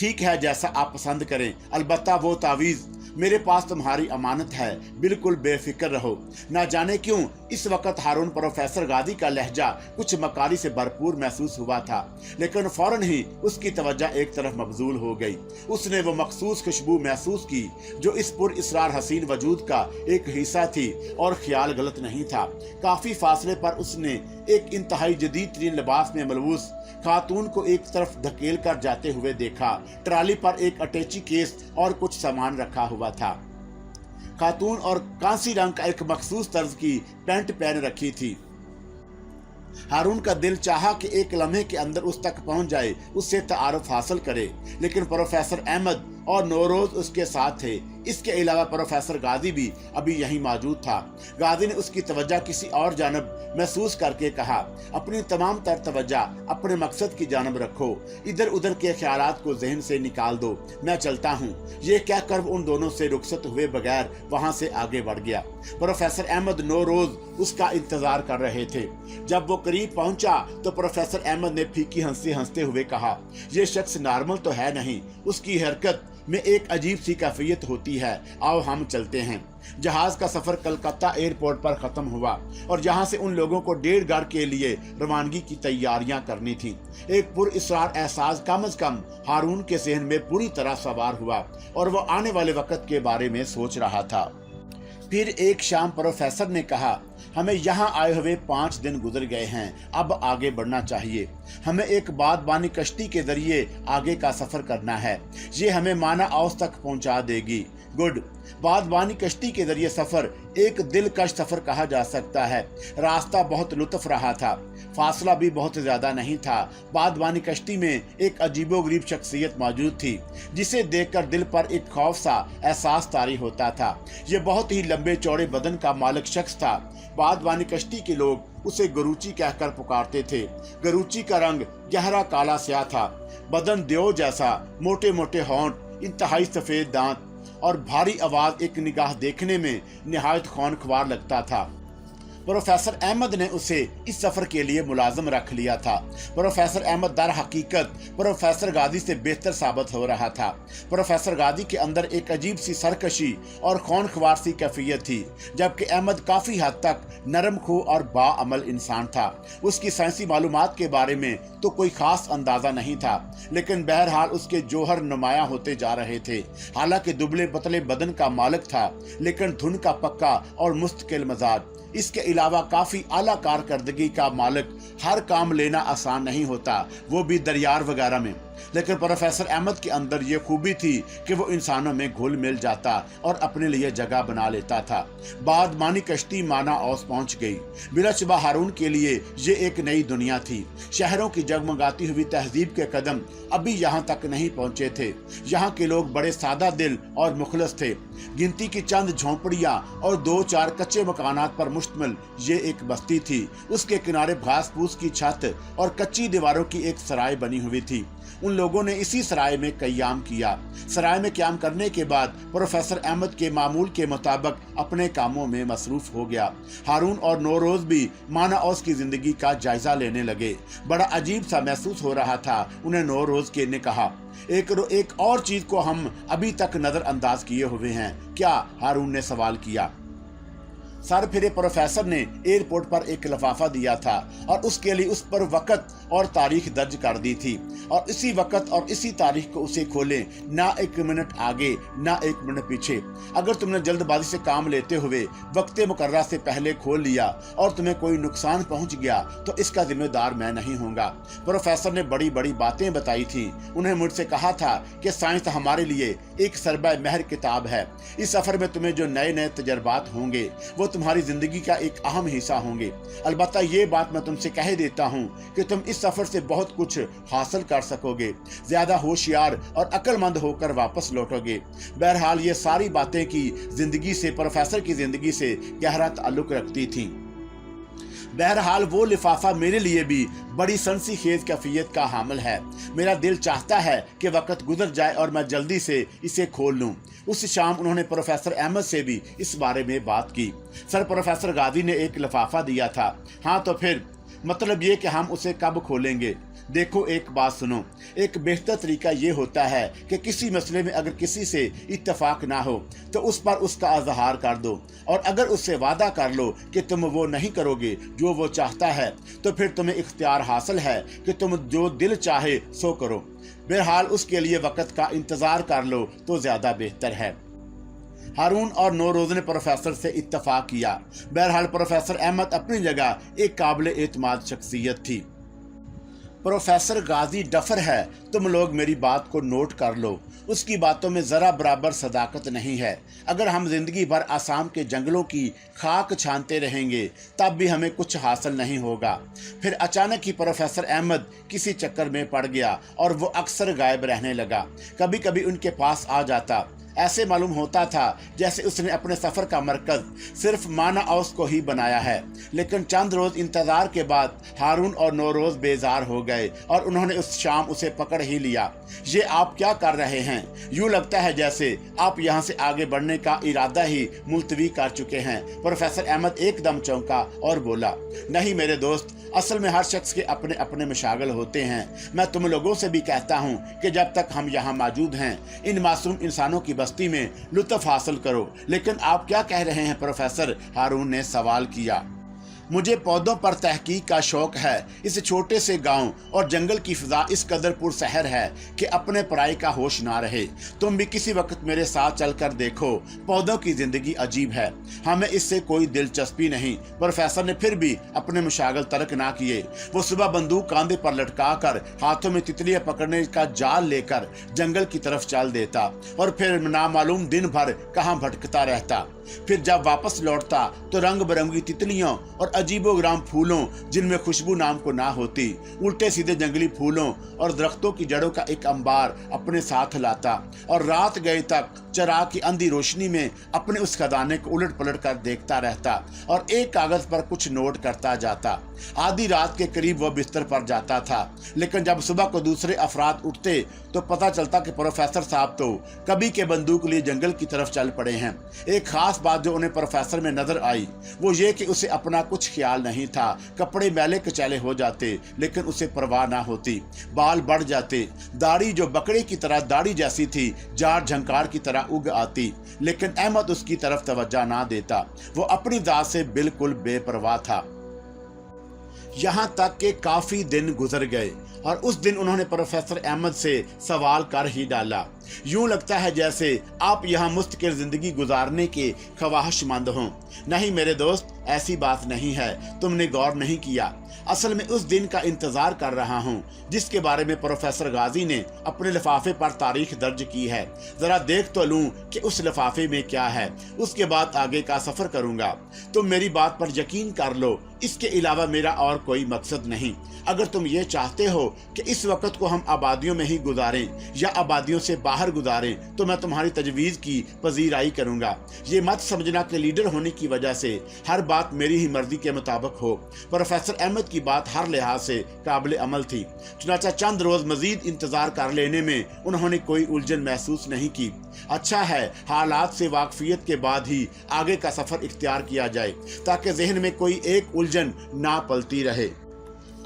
ठीक है, जैसा आप पसंद करें। अलबत्ता वो तावीज़ मेरे पास तुम्हारी अमानत है, बिल्कुल बेफिक्र रहो। ना जाने क्यों इस वक्त हारून प्रोफेसर गादी का लहजा कुछ मकारी से भरपूर महसूस हुआ था, लेकिन फौरन ही उसकी तवज्जो एक तरफ मबजूल हो गई। उसने वो मखसूस खुशबू महसूस की जो इस पुरइसरार हसीन वजूद का एक हिस्सा थी, और ख्याल गलत नहीं था। काफी फासले पर उसने एक इंतहाई जदीद तरीन लिबास में मलबूस खातून को एक तरफ धकेल कर जाते हुए देखा। ट्राली पर एक अटैची केस और कुछ सामान रखा हुआ था। खातून और कांसी रंग का एक मखसूस तर्ज की पैंट पहन रखी थी। हारून का दिल चाहा कि एक लम्हे के अंदर उस तक पहुंच जाए, उससे तारुफ हासिल करे, लेकिन प्रोफेसर अहमद और नौरोज उसके साथ थे। इसके अलावा प्रोफेसर गाजी भी अभी यहीं मौजूद था। गाजी ने उसकी तवज्जो किसी और जानब महसूस करके कहा, अपनी तमाम तर तवज्जो अपने मकसद की जानब रखो, इधर उधर के ख्यालात को जहन से निकाल दो, मैं चलता हूँ। ये कहकर उन दोनों से रुखसत हुए बगैर वहां से आगे बढ़ गया। प्रोफेसर अहमद नौरोज उसका इंतजार कर रहे थे। जब वो करीब पहुंचा तो प्रोफेसर अहमद ने फीकी हंसी हंसते हुए कहा, ये शख्स नॉर्मल तो है नहीं, उसकी हरकत में एक अजीब सी कैफियत होती है, आओ हम चलते हैं। जहाज का सफर कलकत्ता एयरपोर्ट पर खत्म हुआ और जहां से उन लोगों को 1.5 घंटे के लिए रवानगी की तैयारियां करनी थी। एक पुरअसरार एहसास कम अज कम हारून के जहन में पूरी तरह सवार हुआ और वो आने वाले वक्त के बारे में सोच रहा था। फिर एक शाम प्रोफेसर ने कहा, हमें यहाँ आए हुए 5 दिन गुजर गए हैं, अब आगे बढ़ना चाहिए। हमें एक बादबानी कश्ती के जरिए आगे का सफर करना है, ये हमें माना औस तक पहुंचा देगी। गुड। बादबानी कश्ती के जरिए सफर एक दिलकश सफर कहा जा सकता है। रास्ता बहुत लुत्फ रहा था, फासला भी बहुत ज्यादा नहीं था। बादबानी कश्ती में एक अजीबोगरीब शख्सियत मौजूद थी जिसे देखकर दिल पर एक खौफ सा एहसास तारी होता था। ये बहुत ही लंबे चौड़े बदन का मालिक शख्स था। बादबानी कश्ती के लोग उसे गरुची कहकर पुकारते थे। गरुची का रंग गहरा काला स्याह था, बदन देव जैसा, मोटे मोटे होंठ, इंतहाई सफेद दांत और भारी आवाज एक निगाह देखने में निहायत खौनख्वार लगता था। प्रोफेसर अहमद ने उसे इस सफर के लिए मुलाजिम रख लिया था। प्रोफेसर अहमद दर हकीकत प्रोफेसर गाजी से बेहतर साबित हो रहा था। प्रोफेसर गाजी के अंदर एक अजीब सी सरकशी और खौनख्वार सी कैफियत थी, जबकि अहमद काफी हद तक नरम खो और बाअमल इंसान था। उसकी साइंसी मालूमात के बारे में तो कोई खास अंदाजा नहीं था, लेकिन बहरहाल उसके जौहर नुमाया होते जा रहे थे। हालांकि दुबले पतले बदन का मालिक था, लेकिन धुन का पक्का और मुस्तकिल मजाज। इसके अलावा काफी आला कारकर्दगी का मालिक। हर काम लेना आसान नहीं होता, वो भी दरियार वगैरह में। लेकिन प्रोफेसर अहमद के अंदर ये खूबी थी कि वो इंसानों में घुल मिल जाता और अपने लिए जगह बना लेता था। बादमानी कश्ती माना औस पहुंच गई। बिलाशुबा हारून के लिए ये एक नई दुनिया थी। शहरों की जगमगाती हुई तहजीब के कदम अभी यहाँ तक नहीं पहुंचे थे। यहाँ के लोग बड़े सादा दिल और मुखलस थे। गिनती की चंद झोंपड़ियाँ और 2-4 कच्चे मकानात पर मुश्तमिल ये एक बस्ती थी। उसके किनारे घास फूस की छत और कच्ची दीवारों की एक सराय बनी हुई थी। उन लोगों ने इसी सराय में क़याम किया। सराय में क़याम करने के बाद प्रोफेसर अहमद के मामूल के मुताबिक अपने कामों में मसरूफ हो गया। हारून और नौरोज भी माना औस की जिंदगी का जायजा लेने लगे। बड़ा अजीब सा महसूस हो रहा था उन्हें। नौरोज के ने कहा, एक और चीज को हम अभी तक नजरअंदाज किए हुए हैं। क्या? हारून ने सवाल किया। सर फिरे प्रोफेसर ने एयरपोर्ट पर एक लिफाफा दिया था और उसके लिए उस पर वक्त और तारीख दर्ज कर दी थी, और इसी वक्त और इसी तारीख को उसे खोलें, ना 1 मिनट आगे ना 1 मिनट पीछे। अगर तुमने जल्दबाजी से काम लेते हुए वक्त मुकर्रर से पहले खोल लिया और तुम्हें कोई नुकसान पहुंच गया तो इसका जिम्मेदार मैं नहीं होऊंगा। प्रोफेसर ने बड़ी बड़ी बातें बताई थी। उन्हें मुझसे कहा था कि साइंस हमारे लिए एक सरबा महर किताब है। इस सफर में तुम्हें जो नए नए तजर्बात होंगे वो तुम्हारी जिंदगी का एक अहम हिस्सा होंगे। अलबत्ता ये बात मैं तुमसे कह देता हूँ कि तुम इस सफर से बहुत कुछ हासिल कर सकोगे, ज्यादा होशियार और अक्लमंद होकर वापस लौटोगे। बहरहाल ये सारी बातें की जिंदगी से, प्रोफेसर की जिंदगी से गहरा ताल्लुक रखती थी। बहरहाल वो लिफाफा मेरे लिए भी बड़ी सनसी खेज कैफियत का हामिल है। मेरा दिल चाहता है कि वक्त गुजर जाए और मैं जल्दी से इसे खोल लूं। उस शाम उन्होंने प्रोफेसर अहमद से भी इस बारे में बात की। सर प्रोफेसर गाजी ने एक लिफाफा दिया था। हाँ तो फिर मतलब ये कि हम उसे कब खोलेंगे? देखो एक बात सुनो, एक बेहतर तरीका ये होता है कि किसी मसले में अगर किसी से इत्तेफाक ना हो तो उस पर उसका इजहार कर दो, और अगर उससे वादा कर लो कि तुम वो नहीं करोगे जो वो चाहता है तो फिर तुम्हें इख्तियार हासिल है कि तुम जो दिल चाहे सो करो। बहरहाल उसके लिए वक्त का इंतजार कर लो तो ज्यादा बेहतर है। हारून और नौरोज ने प्रोफेसर से इत्तफाक किया। बहरहाल प्रोफेसर अहमद अपनी जगह एक काबिल एतमाद शख्सियत थी। प्रोफेसर गाजी डफर है, तुम लोग मेरी बात को नोट कर लो। उसकी बातों में जरा बराबर सदाकत नहीं है। अगर हम जिंदगी भर आसाम के जंगलों की खाक छानते रहेंगे तब भी हमें कुछ हासिल नहीं होगा। फिर अचानक ही प्रोफेसर अहमद किसी चक्कर में पड़ गया और वो अक्सर गायब रहने लगा। कभी कभी उनके पास आ जाता, ऐसे मालूम होता था जैसे उसने अपने सफर का मरकज सिर्फ माना औस को ही बनाया है। लेकिन चंद रोज इंतजार के बाद हारून और नौरोज बेजार हो गए और उन्होंने उस शाम उसे पकड़ ही लिया। ये आप क्या कर रहे हैं? यूं लगता है जैसे आप यहाँ से आगे बढ़ने का इरादा ही मुलतवी कर चुके हैं। प्रोफेसर अहमद एकदम चौंका और बोला, नहीं मेरे दोस्त, असल में हर शख्स के अपने अपने मशागल होते हैं। मैं तुम लोगों से भी कहता हूँ कि जब तक हम यहाँ मौजूद हैं इन मासूम इंसानों की बस्ती में लुत्फ हासिल करो। लेकिन आप क्या कह रहे हैं प्रोफेसर? हारून ने सवाल किया। मुझे पौधों पर तहकीक का शौक है। इस छोटे से गांव और जंगल की फिजा इस कदर पुरसहर है कि अपने पराई का होश ना रहे। तुम भी किसी वक्त मेरे साथ चलकर देखो, पौधों की जिंदगी अजीब है, हमें इससे कोई दिलचस्पी नहीं। प्रोफेसर ने फिर भी अपने मुशागल तर्क ना किए। वो सुबह बंदूक कांधे पर लटका कर हाथों में तितलियां पकड़ने का जाल लेकर जंगल की तरफ चल देता और फिर नामालूम दिन भर कहाँ भटकता रहता। फिर जब वापस लौटता तो रंग बिरंगी तितलियों और अजीबोगराम फूलों जिनमें खुशबू नाम को ना होती, उल्टे सीधे जंगली फूलों और दरख्तों की जड़ों का एक अंबार अपने साथ लाता और रात गए तक चराग की अंधी रोशनी में अपने उस खजाने को उलट पलट कर देखता रहता और एक कागज पर कुछ नोट करता जाता। आधी रात के करीब वह बिस्तर पर जाता था, लेकिन जब सुबह को दूसरे अफराद उठते तो पता चलता कि प्रोफेसर साहब तो कभी के बंदूक लिए जंगल की तरफ चल पड़े हैं। एक खास बात जो उन्हें प्रोफेसर में नजर आई वो ये कि उसे अपना कुछ ख्याल नहीं था। कपड़े मैले कचैले हो जाते लेकिन उसे परवाह ना होती, बाल बढ़ जाते, दाढ़ी जो बकरे की तरह दाढ़ी जैसी थी जाड़ झंकार की तरह उग आती, लेकिन अहमद उसकी तरफ तवज्जो ना देता। वो अपनी जात से बिल्कुल बेपरवाह था। यहाँ तक कि काफी दिन गुजर गए और उस दिन उन्होंने प्रोफेसर अहमद से सवाल कर ही डाला। यूं लगता है जैसे आप यहाँ मुस्तकिल जिंदगी गुजारने के ख्वाहिशमंद हों। नहीं मेरे दोस्त, ऐसी बात नहीं है, तुमने गौर नहीं किया। असल में उस दिन का इंतजार कर रहा हूँ जिसके बारे में प्रोफेसर गाजी ने अपने लिफाफे पर तारीख दर्ज की है। जरा देख तो लूं कि उस लिफाफे में क्या है, उसके बाद आगे का सफर करूंगा। तुम मेरी बात पर यकीन कर लो, इसके अलावा मेरा और कोई मकसद नहीं। अगर तुम ये चाहते हो कि इस वक्त को हम आबादियों में ही गुजारें या आबादियों से बाहर गुजारें तो मैं तुम्हारी तजवीज़ की पजीराई करूंगा। ये मत समझना कि लीडर होने की वजह से हर बात मेरी ही मर्जी के मुताबिक हो। प्रोफेसर अहमद की बात हर लिहाज से काबिल अमल थी। चुनाचा चंद रोज मजीद इंतजार कर लेने में उन्होंने कोई उलझन महसूस नहीं की। अच्छा है हालात से वाकफियत के बाद ही आगे का सफर इख्तियार किया जाए ताकि जहन में कोई एक उलझन ना पलती रहे।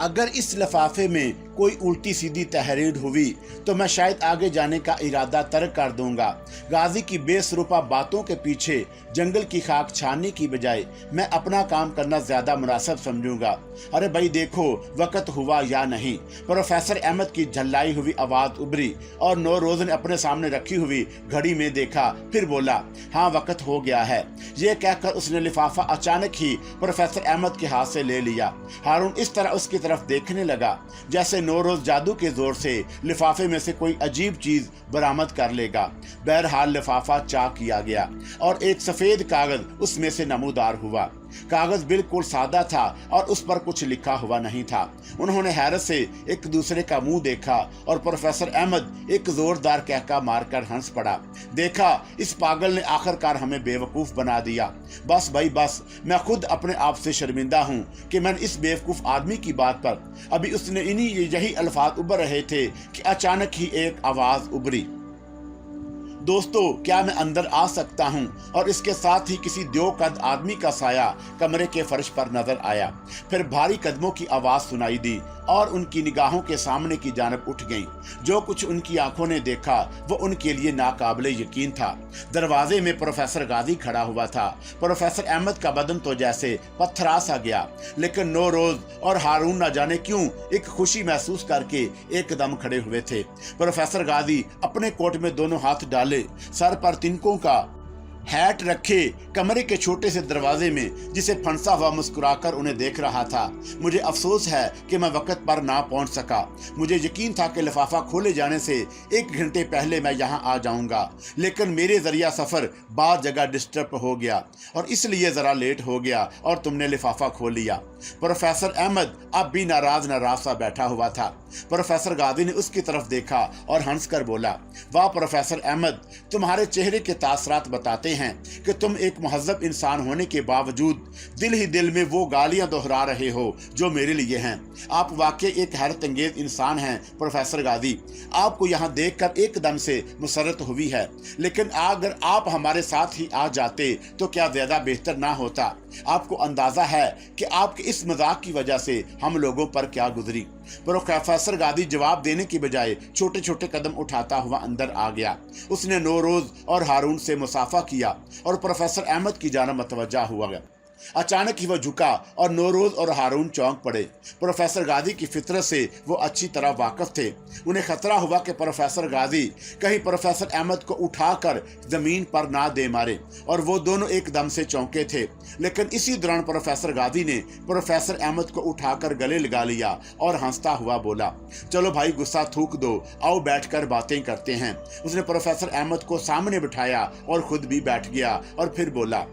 अगर इस लिफाफे में कोई उल्टी सीधी तहरीर हुई तो मैं शायद आगे जाने का इरादा तर्क कर दूंगा। गाजी की बेसरुपा बातों के पीछे जंगल की खाक छानने की बजाय मैं अपना काम करना ज्यादा मुनासिब समझूंगा। अरे भाई देखो वक्त हुआ या नहीं। प्रोफेसर अहमद की झल्लाई हुई आवाज उभरी और नौरोज ने अपने सामने रखी हुई घड़ी में देखा, फिर बोला, हाँ वक्त हो गया है। ये कहकर उसने लिफाफा अचानक ही प्रोफेसर अहमद के हाथ से ले लिया। हारून इस तरह उसकी तरफ देखने लगा जैसे नौरोज जादू के जोर से लिफाफे में से कोई अजीब चीज बरामद कर लेगा। बहरहाल लिफाफा चाक किया गया और एक सफेद कागज उसमें से नमूदार हुआ। कागज बिल्कुल सादा था और उस पर कुछ लिखा हुआ नहीं था। उन्होंने हैरत से एक दूसरे का मुंह देखा और प्रोफेसर अहमद एक जोरदार कहका मारकर हंस पड़ा। देखा, इस पागल ने आखिरकार हमें बेवकूफ बना दिया। बस भाई बस, मैं खुद अपने आप से शर्मिंदा हूँ कि मैंने इस बेवकूफ आदमी की बात पर अभी उसने यही अल्फाज उभर रहे थे कि अचानक ही एक आवाज उभरी, दोस्तों क्या मैं अंदर आ सकता हूं? और इसके साथ ही किसी दो कद आदमी का साया कमरे के फर्श पर नजर आया। फिर भारी कदमों की आवाज सुनाई दी और उनकी निगाहों के सामने की जानब उठ गईं। जो कुछ उनकी आंखों ने देखा वो उनके लिए नाकाबिले यकीन था। दरवाजे में प्रोफेसर गाजी खड़ा हुआ था। प्रोफेसर अहमद का बदन तो जैसे पत्थरा सा गया, लेकिन नौरोज और हारून न जाने क्यों एक खुशी महसूस करके एकदम खड़े हुए थे। प्रोफेसर गाजी अपने कोट में दोनों हाथ डाले, सर पर तिनकों का हैट रखे कमरे के छोटे से दरवाजे में जिसे फंसा हुआ मुस्कुराकर उन्हें देख रहा था। मुझे अफसोस है कि मैं वक्त पर ना पहुंच सका। मुझे यकीन था कि लिफाफा खोले जाने से 1 घंटे पहले मैं यहाँ आ जाऊंगा, लेकिन मेरे जरिया सफर बाद जगह डिस्टर्ब हो गया और इसलिए जरा लेट हो गया और तुमने लिफाफा खोल लिया। प्रोफेसर अहमद अब भी नाराज सा बैठा हुआ था। प्रोफेसर गाजी ने उसकी तरफ देखा और हंसकर बोला, वाह प्रोफेसर अहमद, तुम्हारे चेहरे के तासरात बताते हैं कि तुम एक मुहज्जब इंसान होने के बावजूद दिल ही दिल में वो गालियां दोहरा रहे हो जो मेरे लिए हैं। आप वाकई एक हैरत अंगेज इंसान हैं प्रोफेसर गाजी। आपको यहाँ देखकर एकदम से मुसरत हुई है, लेकिन अगर आप हमारे साथ ही आ जाते तो क्या ज्यादा बेहतर ना होता। आपको अंदाजा है कि आपके इस मजाक की वजह से हम लोगों पर क्या गुजरी। प्रोफेसर गाजी जवाब देने की बजाय छोटे छोटे कदम उठाता हुआ अंदर आ गया। उसने नौरोज और हारून से मुसाफा किया और प्रोफेसर अहमद की जानिब मतवज्जा हुआ गया। अचानक ही वह झुका और नौरोज और हारून चौंक पड़े। प्रोफेसर गाजी की फितरत से वो अच्छी तरह वाकिफ थे। उन्हें खतरा हुआ कि प्रोफेसर गाजी कहीं प्रोफेसर अहमद को उठाकर जमीन पर ना दे मारे, और वो दोनों एकदम से चौंके थे। लेकिन इसी दौरान प्रोफेसर गाजी ने प्रोफेसर अहमद को उठाकर गले लगा लिया और हंसता हुआ बोला, चलो भाई गुस्सा थूक दो, आओ बैठकर बातें करते हैं। उसने प्रोफेसर अहमद को सामने बिठाया और खुद भी बैठ गया और फिर बोला,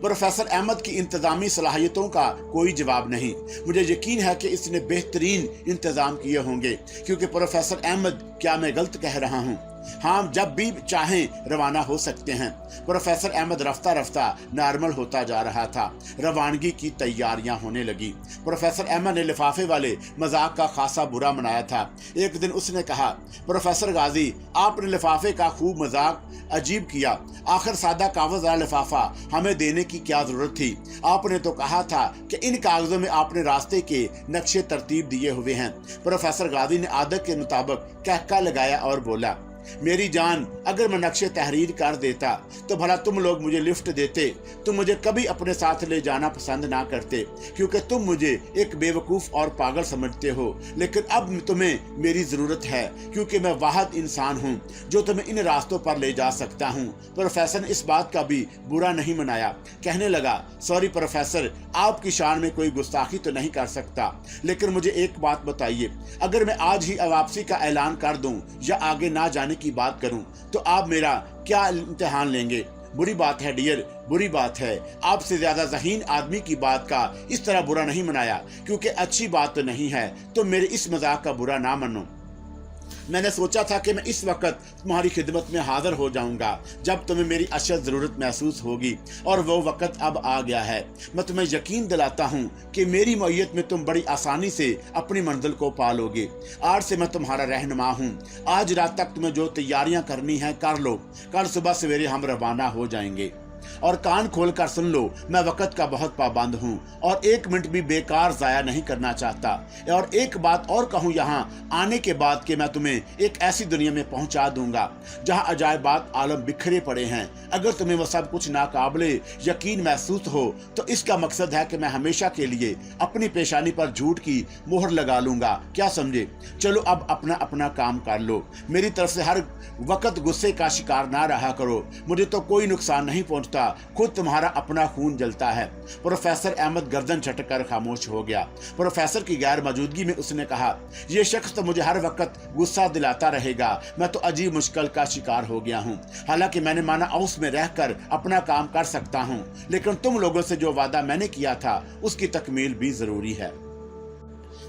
प्रोफेसर अहमद की इंतजामी सलाहियतों का कोई जवाब नहीं। मुझे यकीन है कि इसने बेहतरीन इंतजाम किए होंगे, क्योंकि प्रोफेसर अहमद, क्या मैं गलत कह रहा हूँ? हाँ, जब भी चाहें रवाना हो सकते हैं। प्रोफेसर अहमद रफ्ता रफ्ता नॉर्मल होता जा रहा था। रवानगी की तैयारियां होने लगी। प्रोफेसर अहमद ने लिफाफे वाले मजाक का खासा बुरा मनाया था। एक दिन उसने कहा, प्रोफेसर गाजी, आपने लिफाफे का खूब मजाक अजीब किया। आखिर सादा कागज वाला लिफाफा हमें देने की क्या जरूरत थी? आपने तो कहा था कि इन कागजों में आपने रास्ते के नक्शे तरतीब दिए हुए हैं। प्रोफेसर गाजी ने आदत के मुताबिक कहका लगाया और बोला, मेरी जान, अगर मैं नक्शे तहरीर कर देता तो भला तुम लोग मुझे लिफ्ट देते? तुम मुझे कभी अपने साथ ले जाना पसंद ना करते, क्योंकि तुम मुझे एक बेवकूफ और पागल समझते हो। लेकिन अब तुम्हें मेरी जरूरत है, क्योंकि मैं वाहिद इंसान हूँ जो तुम्हें इन रास्तों पर ले जा सकता हूँ। प्रोफेसर ने इस बात का भी बुरा नहीं मनाया। कहने लगा, सॉरी प्रोफेसर, आपकी शान में कोई गुस्ताखी तो नहीं कर सकता, लेकिन मुझे एक बात बताइए, अगर मैं आज ही वापसी का ऐलान कर दूं या आगे ना जाने की बात करूं तो आप मेरा क्या इम्तिहान लेंगे? बुरी बात है डियर, बुरी बात है। आपसे ज्यादा ज़हीन आदमी की बात का इस तरह बुरा नहीं मनाया, क्योंकि अच्छी बात तो नहीं है। तो मेरे इस मजाक का बुरा ना मानो। मैंने सोचा था कि मैं इस वक्त तुम्हारी खिदमत में हाजिर हो जाऊंगा जब तुम्हें मेरी अशद जरूरत महसूस होगी, और वो वक्त अब आ गया है। मैं तुम्हें यकीन दिलाता हूँ कि मेरी मौयत में तुम बड़ी आसानी से अपनी मंजिल को पालोगे। आज से मैं तुम्हारा रहनुमा हूँ। आज रात तक तुम्हें जो तैयारियां करनी है कर लो। कल सुबह सवेरे हम रवाना हो जाएंगे। और कान खोलकर सुन लो, मैं वक्त का बहुत पाबंद हूँ और 1 मिनट भी बेकार जाया नहीं करना चाहता। और एक बात और कहूँ यहाँ आने के बाद कि मैं तुम्हें एक ऐसी दुनिया में पहुँचा दूंगा जहाँ अजायबात आलम बिखरे पड़े हैं। अगर तुम्हें वो सब कुछ नाकाबिले यकीन महसूस हो तो इसका मकसद है कि मैं हमेशा के लिए अपनी पेशानी पर झूठ की मोहर लगा लूंगा। क्या समझे? चलो अब अपना अपना काम कर लो। मेरी तरफ से हर वक्त गुस्से का शिकार ना रहा करो। मुझे तो कोई नुकसान नहीं पहुंचता, खुद तुम्हारा अपना खून जलता है। प्रोफेसर अहमद गर्दन झटकर खामोश हो गया। प्रोफेसर की गैर मौजूदगी में उसने कहा, यह शख्स तो मुझे हर वक्त गुस्सा दिलाता रहेगा। मैं तो अजीब मुश्किल का शिकार हो गया हूँ। हालांकि मैंने माना हाउस में रहकर अपना काम कर सकता हूँ, लेकिन तुम लोगों से जो वादा मैंने किया था उसकी तकमील भी जरूरी है।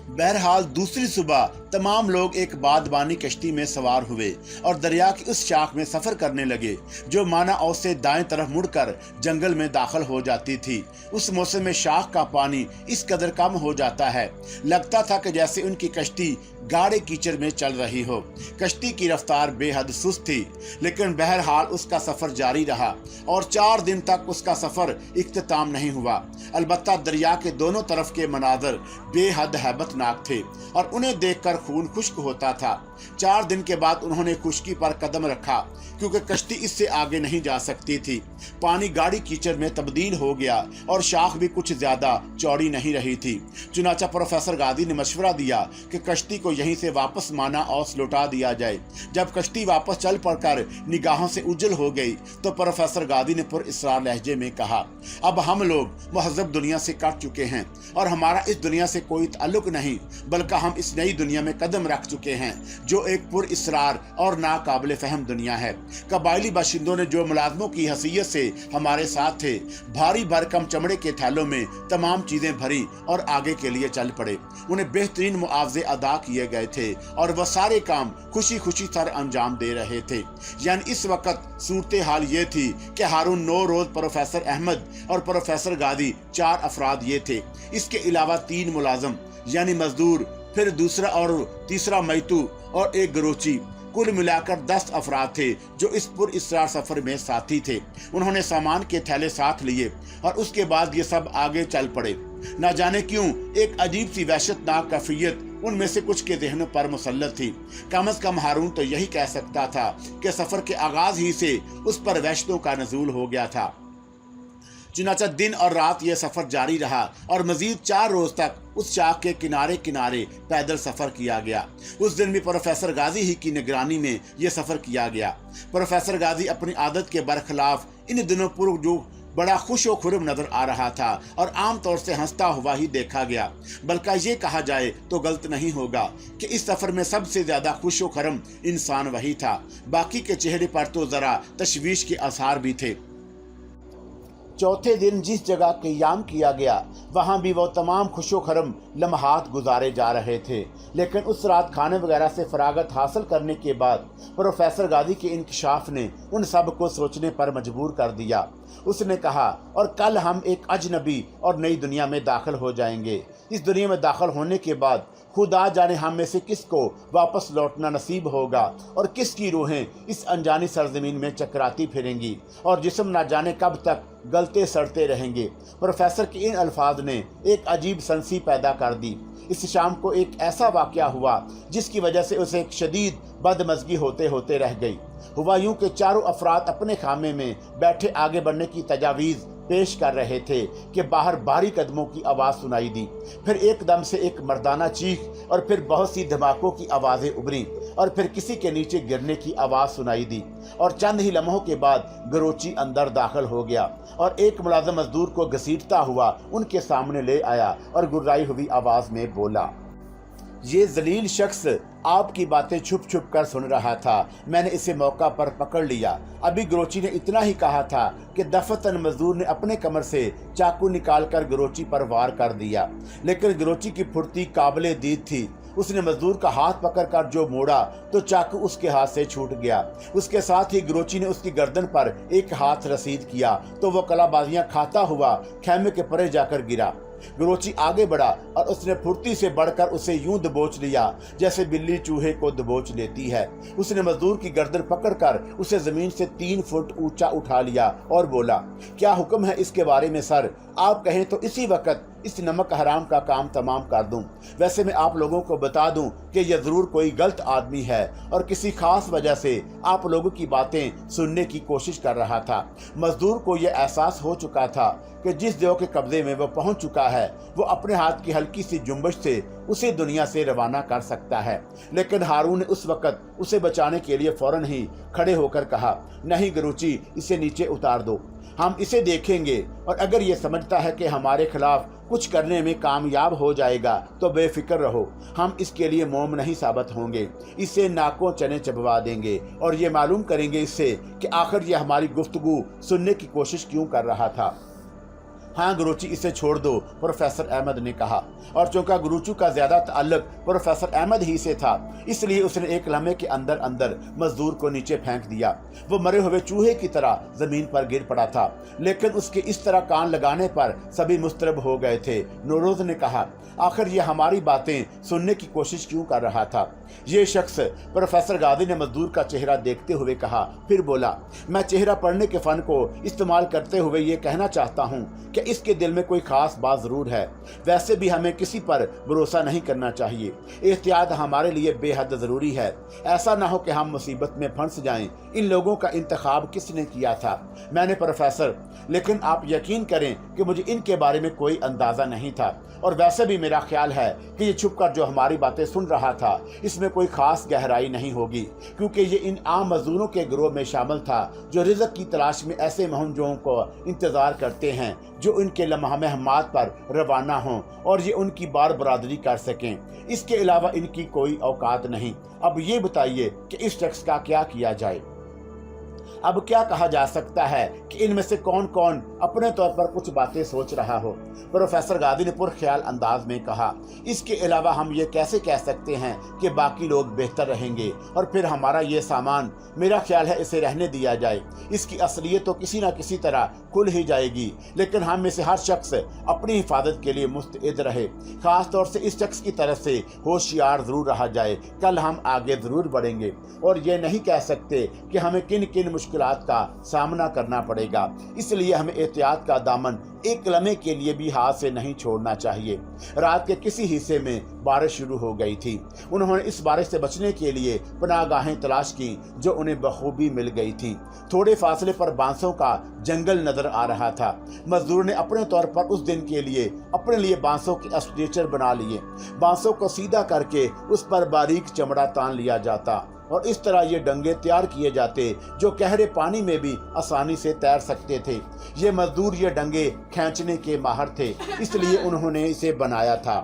बहरहाल दूसरी सुबह तमाम लोग एक बादबानी कश्ती में सवार हुए और दरिया की उस शाख में सफर करने लगे जो माना औ से दाएं तरफ मुड़कर जंगल में दाखिल हो जाती थी। उस मौसम में शाख का पानी इस कदर कम हो जाता है, लगता था कि जैसे उनकी कश्ती गाढ़े कीचड़ में चल रही हो। कश्ती की रफ्तार बेहद सुस्त थी, लेकिन बहरहाल उसका सफर जारी रहा और 4 दिन तक उसका सफर इख्तिताम नहीं हुआ। अलबत्ता दरिया के दोनों तरफ के मनाजर बेहद हैबत मुसीबतनाक थे और उन्हें देखकर खून खुश्क होता था। 4 दिन के बाद उन्होंने खुश्की पर कदम रखा क्योंकि कश्ती इससे आगे नहीं जा सकती थी। पानी गाढ़ी कीचड़ में तब्दील हो गया और शाख भी कुछ ज्यादा चौड़ी नहीं रही थी। चुनाचा प्रोफेसर गादी ने मशवरा दिया कि कश्ती को यहीं से वापस माना औस लौटा दिया जाए। जब कश्ती वापस चल पड़कर निगाहों से उज्जल हो गई तो प्रोफेसर गादी ने पुरइसरार लहजे में कहा, अब हम लोग महज़ब दुनिया से कट चुके हैं और हमारा इस दुनिया से कोई ताल्लुक नहीं, बल्कि हम इस नई दुनिया में कदम रख चुके हैं जो एक पुरइसरार और नाकाबिल फहम दुनिया है। कबायली बाशिंदों ने जो मुलाजमों की हैसियत से हमारे साथ थे, भारी भरकम चमड़े के थैलों में तमाम चीजें भरी और आगे के लिए चल पड़े। उन्हें बेहतरीन मुआवजे अदा किए गए थे और वह सारे काम खुशी खुशी सर अंजाम दे रहे थे। यानी इस वक्त सूरत हाल ये थी कि हारून नौरोज, प्रोफेसर अहमद और प्रोफेसर गादी 4 अफराद ये थे। इसके अलावा 3 मुलाजम यानी मजदूर, फिर दूसरा और तीसरा मैतू और एक गरोची, कुल मिलाकर 10 अफराद थे जो इस पुरइसरार सफर में साथी थे। उन्होंने सामान के थैले साथ लिए और उसके बाद ये सब आगे चल पड़े। न जाने क्यों एक अजीब सी वहशतनाक कैफियत उनमें से कुछ के ज़हनों पर मुसल्लत थी। कम अज कम हारून तो यही कह सकता था कि सफर के आगाज ही से उस पर वहशतों का नज़ूल हो गया था। चुनाचा दिन और रात यह सफर जारी रहा और मजीद 4 रोज तक उस शाख के किनारे किनारे पैदल सफर किया गया। उस दिन भी प्रोफेसर गाजी ही की निगरानी में यह सफर किया गया। प्रोफेसर गाजी अपनी आदत के बरखिलाफ इन दिनों जो बड़ा खुश व खुरम नजर आ रहा था और आम तौर से हंसता हुआ ही देखा गया। बल्कि ये कहा जाए तो गलत नहीं होगा कि इस सफर में सबसे ज्यादा खुश व खुरम इंसान वही था। बाकी के चेहरे पर तो जरा तशवीश के आसार भी थे। चौथे दिन जिस जगह क़याम किया गया वहाँ भी वो तमाम खुशो खरम लम्हात गुजारे जा रहे थे। लेकिन उस रात खाने वगैरह से फरागत हासिल करने के बाद प्रोफेसर गादी के इंकशाफ ने उन सब को सोचने पर मजबूर कर दिया। उसने कहा, और कल हम एक अजनबी और नई दुनिया में दाखिल हो जाएंगे। इस दुनिया में दाखिल होने के बाद खुदा जाने हम में से किसको वापस लौटना नसीब होगा और किसकी रूहें इस अनजानी सरजमीन में चकराती फिरेंगी और जिस्म ना जाने कब तक गलते सड़ते रहेंगे। प्रोफेसर के इन अल्फाज ने एक अजीब सनसी पैदा कर दी। इस शाम को एक ऐसा वाक़या हुआ जिसकी वजह से उसे एक शदीद बदमज़गी होते होते रह गई। हुआ यूं कि 4 अफराद अपने खामे में बैठे आगे बढ़ने की तजावीज़ पेश कर रहे थे कि बाहर भारी कदमों की आवाज़ सुनाई दी। फिर एकदम से एक मर्दाना चीख और फिर बहुत सी धमाकों की आवाज़ें उभरी और फिर किसी के नीचे गिरने की आवाज़ सुनाई दी और चंद ही लम्हों के बाद गरोची अंदर दाखिल हो गया और एक मुलाज़िम मजदूर को घसीटता हुआ उनके सामने ले आया और गुर्राई हुई आवाज़ में बोला, ये जलील शख्स आपकी बातें छुप छुप कर सुन रहा था। मैंने इसे मौका पर पकड़ लिया। अभी गरोची ने इतना ही कहा था कि दफतन मजदूर ने अपने कमर से चाकू निकालकर गरोची पर वार कर दिया। लेकिन गरोची की फुर्ती काबिले दीद थी। उसने मजदूर का हाथ पकड़कर जो मोड़ा तो चाकू उसके हाथ से छूट गया। उसके साथ ही गरोची ने उसकी गर्दन पर एक हाथ रसीद किया तो वो कलाबाजियां खाता हुआ खैमे के परे जाकर गिरा। गरोची आगे बढ़ा और उसने फुर्ती से बढ़कर उसे यूं दबोच लिया जैसे बिल्ली चूहे को दबोच लेती है। उसने मजदूर की गर्दन पकड़कर उसे जमीन से 3 फुट ऊंचा उठा लिया और बोला, क्या हुक्म है इसके बारे में सर? आप कहें तो इसी वक्त इस नमक हराम का काम तमाम कर दूं। वैसे मैं आप लोगों को बता दूं कि यह जरूर कोई गलत आदमी है और किसी खास वजह से आप लोगों की बातें सुनने की कोशिश कर रहा था। मजदूर को यह एहसास हो चुका था कि जिस देव के कब्जे में वो पहुंच चुका है वो अपने हाथ की हल्की सी जुम्बश से उसे दुनिया से रवाना कर सकता है। लेकिन हारून ने उस वक्त उसे बचाने के लिए फौरन ही खड़े होकर कहा, नहीं गरोची, इसे नीचे उतार दो, हम इसे देखेंगे और अगर ये समझता है कि हमारे खिलाफ कुछ करने में कामयाब हो जाएगा तो बेफिक्र रहो, हम इसके लिए मोम नहीं साबित होंगे। इससे नाकों चने चबवा देंगे और ये मालूम करेंगे इससे कि आखिर ये हमारी गुफ्तगू सुनने की कोशिश क्यों कर रहा था। हाँ गरोची, इसे छोड़ दो, प्रोफेसर अहमद ने कहा। और चूंकि गरोची का ज्यादा ताल्लुक प्रोफेसर अहमद ही से था इसलिए उसने एक लम्हे के अंदर अंदर मजदूर को नीचे फेंक दिया। वो मरे हुए चूहे की तरह जमीन पर गिर पड़ा था। लेकिन उसके इस तरह कान लगाने पर सभी मुस्तरब हो गए थे। नौरोज ने कहा, आखिर ये हमारी बातें सुनने की कोशिश क्यों कर रहा था? ये शख्स, प्रोफेसर गादी ने मजदूर का चेहरा देखते हुए कहा। फिर बोला, मैं चेहरा पढ़ने के फन को इस्तेमाल करते हुए ये कहना चाहता हूँ कि اس کے دل میں کوئی خاص بات ضرور ہے۔ ویسے بھی ہمیں کسی پر بھروسہ نہیں کرنا چاہیے۔ احتیاط ہمارے لیے بے حد ضروری ہے۔ ایسا نہ ہو کہ ہم مصیبت میں پھنس جائیں۔ ان لوگوں کا انتخاب کس نے کیا تھا؟ میں نے پروفیسر، لیکن آپ یقین کریں کہ مجھے ان کے بارے میں کوئی اندازہ نہیں تھا، اور ویسے بھی میرا خیال ہے کہ یہ چھپ کر جو ہماری باتیں سن رہا تھا اس میں کوئی خاص گہرائی نہیں ہوگی، کیونکہ یہ ان عام مزدوروں کے گروہ میں شامل تھا جو رزق کی تلاش میں ایسے مہمجوں کو انتظار کرتے ہیں جو ان کے لمحہ مہمات پر روانہ ہوں اور یہ ان کی بار برادری کر سکیں۔ اس کے علاوہ ان کی کوئی اوقات نہیں۔ اب یہ بتائیے کہ اس شخص کا کیا کیا جائے؟ اب کیا کہا جا سکتا ہے کہ ان میں سے کون کون اپنے طور پر کچھ باتیں سوچ رہا ہو؟ پروفیسر غازی نے پرخیال انداز میں کہا، اس کے علاوہ ہم یہ کیسے کہہ سکتے ہیں کہ باقی لوگ بہتر رہیں گے اور پھر ہمارا یہ سامان، میرا خیال ہے اسے رہنے دیا جائے۔ اس کی اصلیت تو کسی نہ کسی طرح کھل ہی جائے گی، لیکن ہم میں سے ہر شخص اپنی حفاظت کے لیے مستعد رہے، خاص طور سے اس شخص کی طرف سے ہوشیار ضرور رہا جائے۔ کل ہم آگے ضرور بڑھیں گے اور یہ نہیں کہہ سکتے کہ ہمیں کن کن مشکلات کا سامنا کرنا پڑے گا، اس لیے ہمیں احتیاط کا دامن ایک لمحے کے لیے بھی ہاتھ سے نہیں چھوڑنا چاہیے۔ رات کے کسی حصے میں بارش شروع ہو گئی تھی۔ انہوں نے اس بارش سے بچنے کے لیے پناہ گاہیں تلاش کی جو انہیں بخوبی مل گئی تھی۔ تھوڑے فاصلے پر بانسوں کا جنگل نظر آ رہا تھا۔ مزدور نے اپنے طور پر اس دن کے لیے اپنے لیے بانسوں کے اسٹریچر بنا لیے۔ بانسوں کو سیدھا کر کے اس پر باریک چمڑا تان لیا جاتا اور اس طرح یہ ڈنگے تیار کیے جاتے جو گہرے پانی میں بھی آسانی سے تیر سکتے تھے۔ یہ مزدور یہ ڈنگے کھینچنے کے ماہر تھے، اس لیے انہوں نے اسے بنایا تھا۔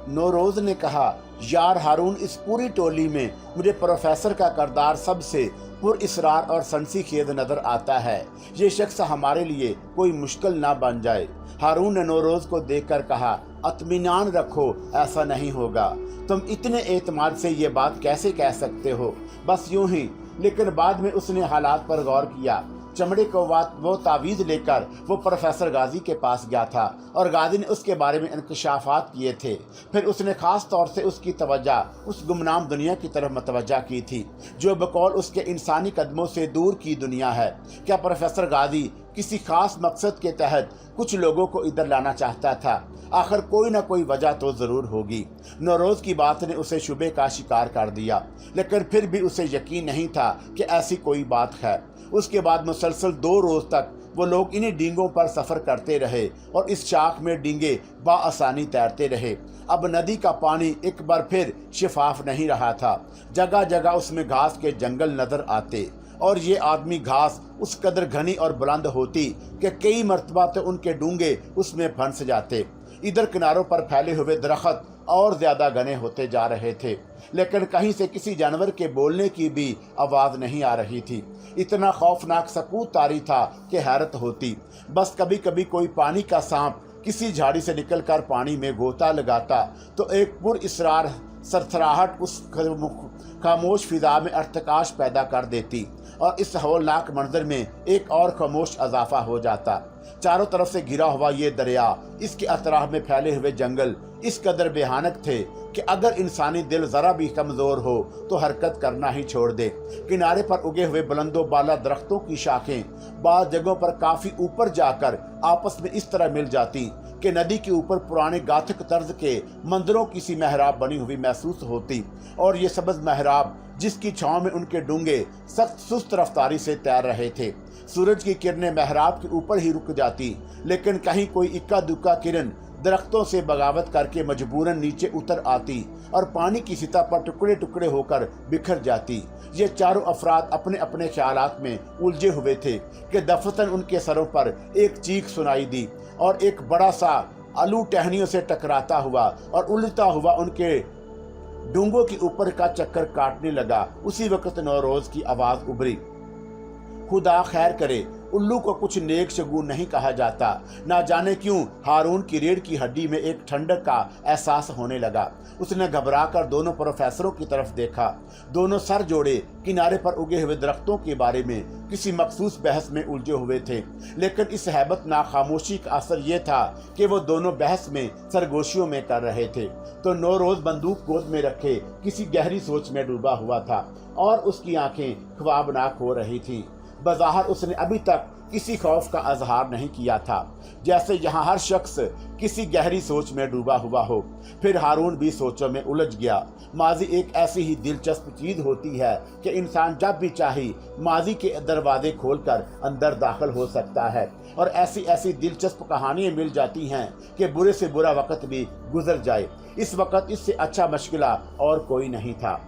نوروز نے کہا، یار ہارون، اس پوری ٹولی میں مجھے پروفیسر کا کردار سب سے پر اسرار اور سنسی خیز نظر آتا ہے۔ یہ شخص ہمارے لیے کوئی مشکل نہ بن جائے۔ ہارون نے نوروز کو دیکھ کر کہا، اطمینان رکھو، ایسا نہیں ہوگا۔ تم اتنے اعتماد سے یہ بات کیسے کہہ سکتے ہو؟ بس یوں ہی۔ لیکن بعد میں اس نے حالات پر غور کیا۔ چمڑے کو وہ تعویذ لے کر وہ پروفیسر غازی کے پاس گیا تھا اور غازی نے اس کے بارے میں انکشافات کیے تھے۔ پھر اس نے خاص طور سے اس کی توجہ اس گمنام دنیا کی طرف متوجہ کی تھی جو بقول اس کے انسانی قدموں سے دور کی دنیا ہے۔ کیا پروفیسر غازی کسی خاص مقصد کے تحت کچھ لوگوں کو ادھر لانا چاہتا تھا؟ آخر کوئی نہ کوئی وجہ تو ضرور ہوگی۔ نوروز کی بات نے اسے شبے کا شکار کر دیا، لیکن پھر بھی اسے یقین نہیں تھا کہ ایسی کوئی بات ہے۔ اس کے بعد مسلسل 2 روز تک وہ لوگ انہی ڈینگوں پر سفر کرتے رہے اور اس شاخ میں ڈینگے بآسانی تیرتے رہے۔ اب ندی کا پانی ایک بار پھر شفاف نہیں رہا تھا۔ جگہ جگہ اس میں گھاس کے جنگل نظر آتے اور یہ آدمی گھاس اس قدر گھنی اور بلند ہوتی کہ کئی مرتبہ تو ان کے ڈونگے اس میں پھنس جاتے۔ ادھر کناروں پر پھیلے ہوئے درخت اور زیادہ گھنے ہوتے جا رہے تھے، لیکن کہیں سے کسی جانور کے بولنے کی بھی آواز نہیں آ رہی تھی۔ اتنا خوفناک سکوت طاری تھا کہ حیرت ہوتی۔ بس کبھی کبھی کوئی پانی کا سانپ کسی جھاڑی سے نکل کر پانی میں غوطہ لگاتا تو ایک پر اسرار سرسراہٹ اس خاموش فضا میں ارتعاش پیدا کر دیتی اور اس ہولناک منظر میں ایک اور خاموش اضافہ ہو جاتا۔ چاروں طرف سے گھرا ہوا یہ دریا، اس کے اطراف میں پھیلے ہوئے جنگل اس قدر بھیانک تھے کہ اگر انسانی دل ذرا بھی کمزور ہو تو حرکت کرنا ہی چھوڑ دے۔ کنارے پر اگے ہوئے بلند و بالا درختوں کی شاخیں بعض جگہوں پر کافی اوپر جا کر آپس میں اس طرح مل جاتی کہ ندی کے اوپر پرانے گاتھک طرز کے مندروں کی سی محراب بنی ہوئی محسوس ہوتی، اور یہ سبز محراب جس کی چھاؤں میں ان کے ڈونگے سخت سست رفتاری سے تیر رہے تھے۔ سورج کی کرنیں محراب کے اوپر ہی رک جاتی، لیکن کہیں کوئی اکا دکا کرن درختوں سے بغاوت کر کے مجبوراً نیچے اتر آتی اور پانی کی سطح پر ٹکڑے ٹکڑے ہو کر بکھر جاتی۔ یہ چاروں افراد اپنے اپنے خیالات میں الجھے ہوئے تھے کہ دفتن ان کے سروں پر ایک چیخ سنائی دی اور ایک بڑا سا الو ٹہنیوں سے ٹکراتا ہوا اور الٹتا ہوا ان کے ڈونگوں کے اوپر کا چکر کاٹنے لگا۔ اسی وقت نوروز کی آواز ابھری، خدا خیر کرے، الو کو کچھ نیک شگون نہیں کہا جاتا۔ نہ جانے کیوں ہارون کی ریڑھ کی ہڈی میں ایک ٹھنڈک کا احساس ہونے لگا۔ اس نے گھبرا کر دونوں پروفیسروں کی طرف دیکھا۔ دونوں سر جوڑے کنارے پر اگے ہوئے درختوں کے بارے میں کسی مخصوص بحث میں الجھے ہوئے تھے، لیکن اس ہیبت ناک خاموشی کا اثر یہ تھا کہ وہ دونوں بحث میں سرگوشیوں میں کر رہے تھے تو نوروز بندوق گود میں رکھے کسی گہری سوچ میں ڈوبا ہوا تھا اور اس کی آنکھیں خوابناک ہو رہی تھیں۔ بظاہر اس نے ابھی تک किसी खौफ का इजहार नहीं किया था, जैसे यहाँ हर शख्स किसी गहरी सोच में डूबा हुआ हो। फिर हारून भी सोचों में उलझ गया। माजी एक ऐसी ही दिलचस्प चीज होती है कि इंसान जब भी चाहे माजी के दरवाजे खोलकर अंदर दाखिल हो सकता है, और ऐसी ऐसी दिलचस्प कहानियां मिल जाती हैं कि बुरे से बुरा वक्त भी गुजर जाए। इस वक्त इससे अच्छा मुश्किला और कोई नहीं था।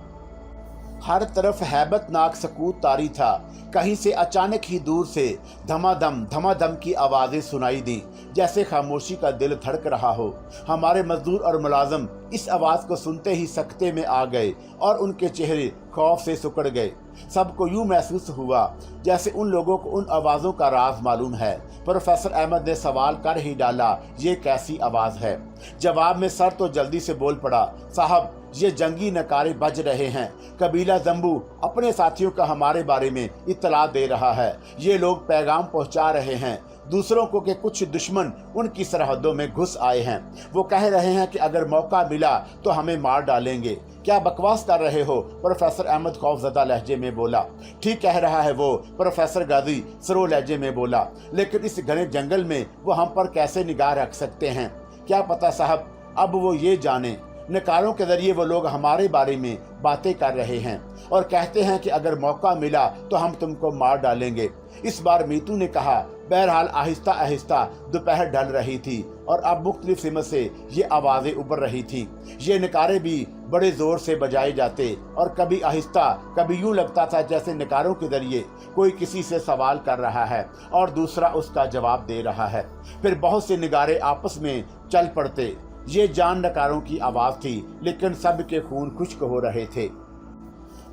हर तरफ हैबतनाक सकूत तारी था। कहीं से अचानक ही दूर से धमाधम की आवाजें सुनाई दी, जैसे खामोशी का दिल धड़क रहा हो। हमारे मजदूर और मुलाजम इस आवाज को सुनते ही सकते में आ गए और उनके चेहरे खौफ से सिकुड़ गए। सबको यूं महसूस हुआ जैसे उन लोगों को उन आवाज़ों का राज मालूम है। प्रोफेसर अहमद ने सवाल कर ही डाला, ये कैसी आवाज़ है? जवाब में सर तो जल्दी से बोल पड़ा, साहब ये जंगी नकारे बज रहे हैं। कबीला जम्बू अपने साथियों का हमारे बारे में इत्तला दे रहा है। ये लोग पैगाम पहुंचा रहे हैं दूसरों को कि कुछ दुश्मन उनकी सरहदों में घुस आए हैं। वो कह रहे हैं कि अगर मौका मिला तो हमें मार डालेंगे। क्या बकवास कर रहे हो? प्रोफेसर अहमद खौफजदा लहजे में बोला। ठीक कह रहा है वो, प्रोफेसर गाजी सरो लहजे में बोला। लेकिन इस घने जंगल में वो हम पर कैसे निगाह रख सकते हैं? क्या पता साहब, अब वो ये जाने। नकारों के जरिए वो लोग हमारे बारे में बातें कर रहे हैं और कहते हैं कि अगर मौका मिला तो हम तुमको मार डालेंगे। इस बार मीतू ने कहा। बहरहाल आहिस्ता आहिस्ता दोपहर ढल रही थी और अब मुख्तलिफ सिमत से ये आवाज़ें उभर रही थी। ये नकारे भी बड़े ज़ोर से बजाए जाते और कभी आहिस्ता, कभी यूं लगता था जैसे नकारों के जरिए कोई किसी से सवाल कर रहा है और दूसरा उसका जवाब दे रहा है। फिर बहुत से नगारे आपस में चल पड़ते। ये जान नकारों की आवाज़ थी, लेकिन सब के खून खुश्क हो रहे थे।